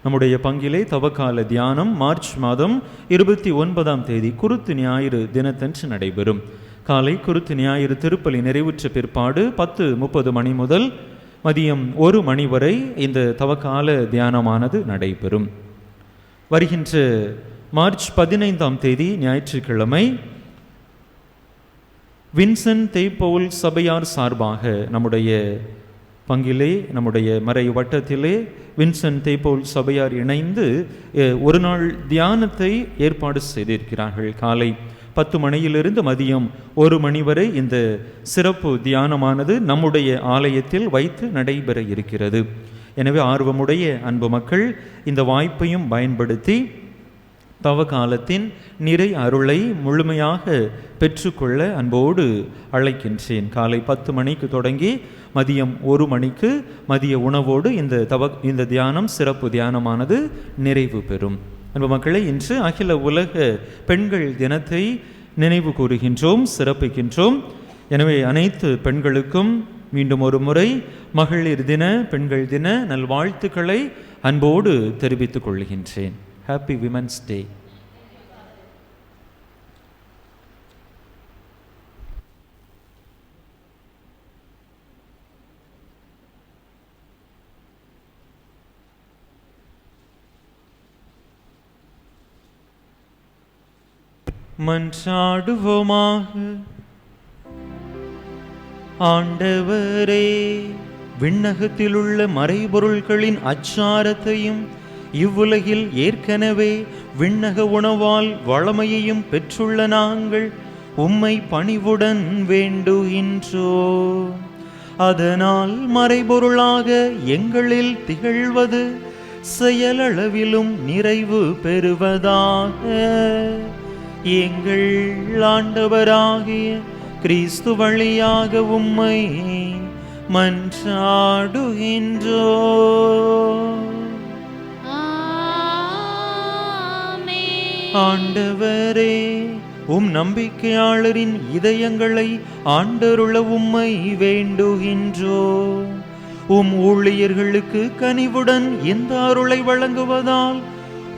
நம்முடைய பங்கிலே தவக்கால தியானம் மார்ச் மாதம் 29ஆம் தேதி குருத்து ஞாயிறு தினத்தன்று நடைபெறும். காலை குருத்து ஞாயிறு திருப்பலி நிறைவுற்ற பிற்பாடு 10:30 மணி முதல் மதியம் 1 மணி வரை இந்த தவக்கால தியானமானது நடைபெறும். வருகின்ற மார்ச் 15ஆம் தேதி ஞாயிற்றுக்கிழமை வின்சென்ட் தேப்பவுல் சபையார் சார்பாக நம்முடைய பங்கிலே நம்முடைய மறை வட்டத்திலே வின்சென்ட் தேப்பவுல் சபையார் இணைந்து ஒரு நாள் தியானத்தை ஏற்பாடு செய்திருக்கிறார்கள். காலை 10 மணியிலிருந்து மதியம் 1 மணி வரை இந்த சிறப்பு தியானமானது நம்முடைய ஆலயத்தில் வைத்து நடைபெற இருக்கிறது. எனவே ஆர்வமுடைய அன்பு மக்கள் இந்த வாய்ப்பையும் பயன்படுத்தி தவக்காலத்தின் நிறை அருளை முழுமையாக பெற்றுக்கொள்ள அன்போடு அழைக்கின்றேன். காலை 10 மணிக்கு தொடங்கி மதியம் 1 மணிக்கு மதிய உணவோடு இந்த தியானம் சிறப்பு தியானமானது நிறைவு பெறும். அன்பு மக்களை, இன்று அகில உலக பெண்கள் தினத்தை நினைவு கூறுகின்றோம், சிறப்பிக்கின்றோம். எனவே அனைத்து பெண்களுக்கும் மீண்டும் ஒரு முறை மகளிர் தின, பெண்கள் தின நல்வாழ்த்துக்களை அன்போடு தெரிவித்துக் கொள்கின்றேன். Happy women's day. மன்றாடுவோமாக. ஆண்டவரே, விண்ணகத்திலுள்ள மறைபொருள்களின் அச்சாரத்தையும் இவ்வுலகில் ஏற்கனவே விண்ணக உணவால் வளமையையும் பெற்றுள்ள நாங்கள் உம்மை பணிவுடன் வேண்டுகின்றோம். அதனால் மறைபொருளாக எங்களில் திகழ்வது செயலளவிலும் நிறைவு பெறுவதாக எங்கள் ஆண்டவராகிய கிறிஸ்து வழியாக உம்மை மன்றாடுகின்றோம். ஆண்டவரே, உம் நம்பிக்கையாளரின் இதயங்களை ஆண்டருள உம்மை வேண்டுகின்றோம். உம் ஊழியர்களுக்கு கனிவுடன் இந்த அருளை வழங்குவதால்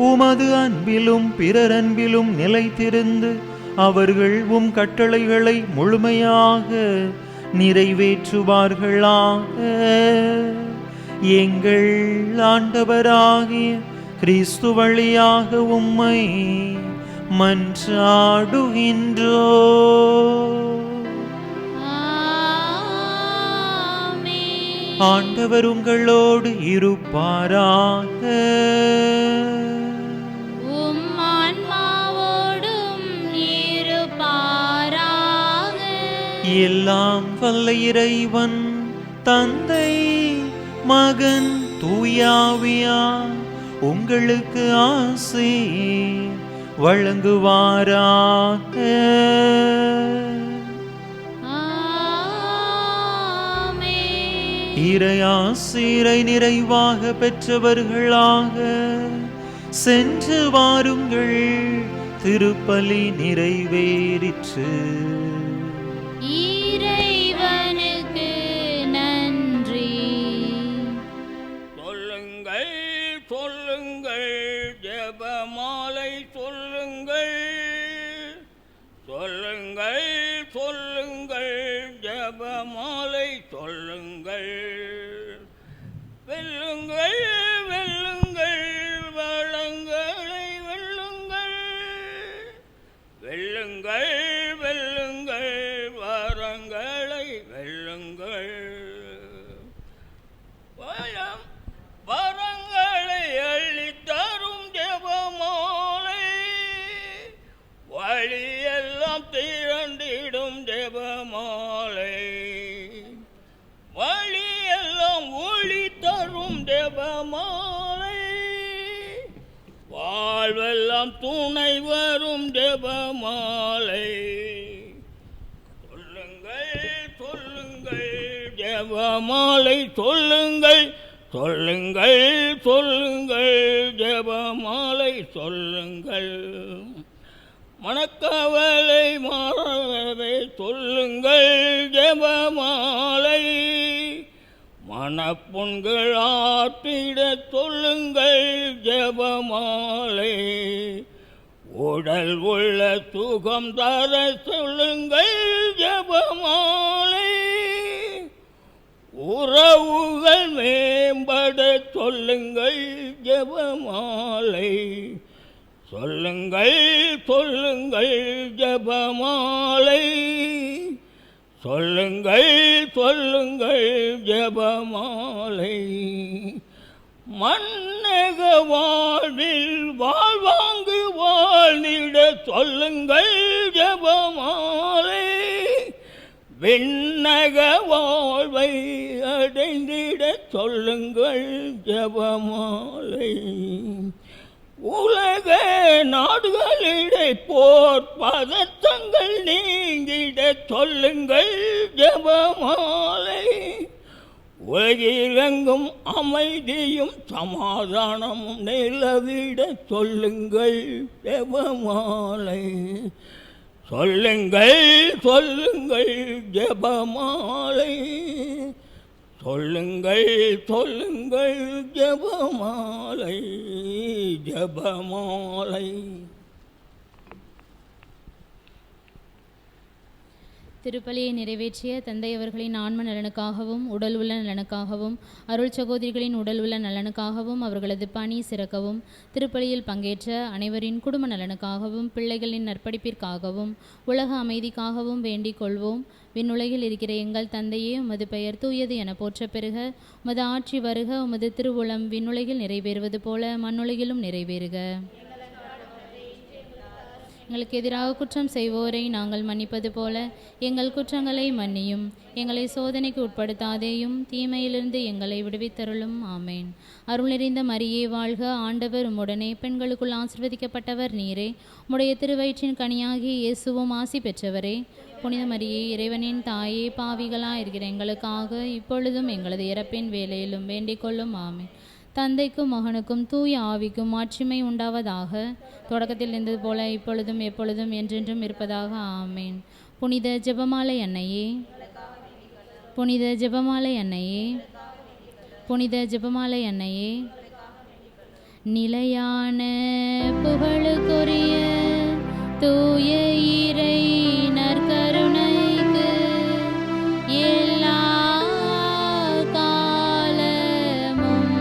உமது அன்பிலும் பிறர் அன்பிலும் நிலைத்திருந்து அவர்கள் உம் கட்டளைகளை முழுமையாக நிறைவேற்றுவார்களாக. எங்கள் ஆண்டவராகிய கிறிஸ்து வழியாக உம்மை மன்றாடுகின்றோம். ஆண்டவர் உங்களோடு இருப்பாராக. எல்லாம் வல்ல இறைவன் தந்தை, மகன், தூயாவியார் உங்களுக்கு ஆசி வழங்குவாராக. இறையாசிரை நிறைவாக பெற்றவர்களாக சென்று வாருங்கள். திருப்பலி நிறைவேறிற்று. இறைவனுக்கு நன்றி. சொல்லுங்கள் சொல்லுங்கள், ஜெபமாலை சொல்லுங்கள். சொல்லுங்கள் சொல்லுங்கள், ஜெபமாலை சொல்லுங்கள். வெல்லுங்கள் வாழ்வெல்லாம் துணை வரும் ஜெபமாலை. சொல்லுங்கள் சொல்லுங்கள் ஜெபமாலை சொல்லுங்கள், சொல்லுங்கள் சொல்லுங்கள் ஜெபமாலை சொல்லுங்கள். மனக்கவலை மாறவே சொல்லுங்கள் ஜெபமாலை. மனப்புண்கள் ஆற்றிட சொல்லுங்கள் ஜெபமாலை. உடல் உள்ள சுகம் தர சொல்லுங்கள் ஜெபமாலை. உறவுகள் மேம்பட சொல்லுங்கள் ஜெபமாலை. சொல்லுங்கள் சொல்லுங்கள் ஜெபமாலை. சொல்லுங்கள் சொல்லுங்கள் ஜெபமாலை. மன்னக வாழ்வில் வாழ்வாங்கு வாழ்ந்திட சொல்லுங்கள் ஜெபமாலை. விண்ணக வாழ்வை அடைந்திட சொல்லுங்கள் ஜெபமாலை. உலக நாடுகளிடை போர் பதற்றங்கள் நீங்கிட சொல்லுங்கள் ஜெபமாலை. உலகிலெங்கும் அமைதியும் சமாதானமும் நிலவிட சொல்லுங்கள் ஜெபமாலை. சொல்லுங்கள் சொல்லுங்கள் ஜெபமாலை. சொல்லுங்கள் சொல்லுங்கள் ஜெபமாலை ஜெபமாலை. திருப்பலியை நிறைவேற்றிய தந்தை அவர்களின் ஆன்ம நலனுக்காகவும் உடல் உள்ள நலனுக்காகவும் அருள் சகோதரிகளின் உடல் உள்ள நலனுக்காகவும் அவர்களது பணி சிறக்கவும் திருப்பலியில் பங்கேற்ற அனைவரின் குடும்ப நலனுக்காகவும் பிள்ளைகளின் நற்படிப்பிற்காகவும் உலக அமைதிக்காகவும் வேண்டிக் கொள்வோம். விண்ணுலகில் இருக்கிற எங்கள் தந்தையே, உமது பெயர் தூயது என போற்ற பெறுக. உமது ஆட்சி வருக. உமது திருவுளம் விண்ணுலகில் நிறைவேறுவது போல மண்ணுலகிலும் நிறைவேறுக. எங்களுக்கு எதிராக குற்றம் செய்வோரை நாங்கள் மன்னிப்பது போல எங்கள் குற்றங்களை மன்னியும். எங்களை சோதனைக்கு உட்படுத்தாதேயும், தீமையிலிருந்து எங்களை விடுவித்தருளும். ஆமேன். அருள் நிறைந்த மரியே வாழ்க. ஆண்டவர் உம்முடனே, பெண்களுக்குள் ஆசீர்வதிக்கப்பட்டவர் நீரே. உம்முடைய திருவயிற்றின் கனியாகிய இயேசுவும் ஆசி பெற்றவரே. புனித மரியே, இறைவனின் தாயே, பாவிகளாக இருக்கிற எங்களுக்காக இப்பொழுதும் எங்களது இறப்பின் வேலையிலும் வேண்டிக் கொள்ளும். ஆமேன். தந்தைக்கும் மகனுக்கும் தூய ஆவிக்கும் மாட்சிமை உண்டாவதாக. தொடக்கத்தில் இருந்தது போல இப்பொழுதும் எப்பொழுதும் என்றென்றும் இருப்பதாக. ஆமேன். புனித ஜெபமாலை அன்னையே, புனித ஜெபமாலை அன்னையே, புனித ஜெபமாலை அன்னையே, நிலையான புகழுக்குரிய தூய இறை நற்கருணைக்கு எல்லா காலமும்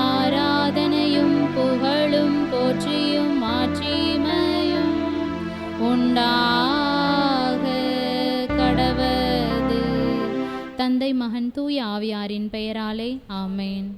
ஆராதனையும் புகழும் போற்றியும் மாட்சிமையும் உண்டாக கடவது. தந்தை மகன் தூய ஆவியாரின் பெயராலே. ஆமேன்.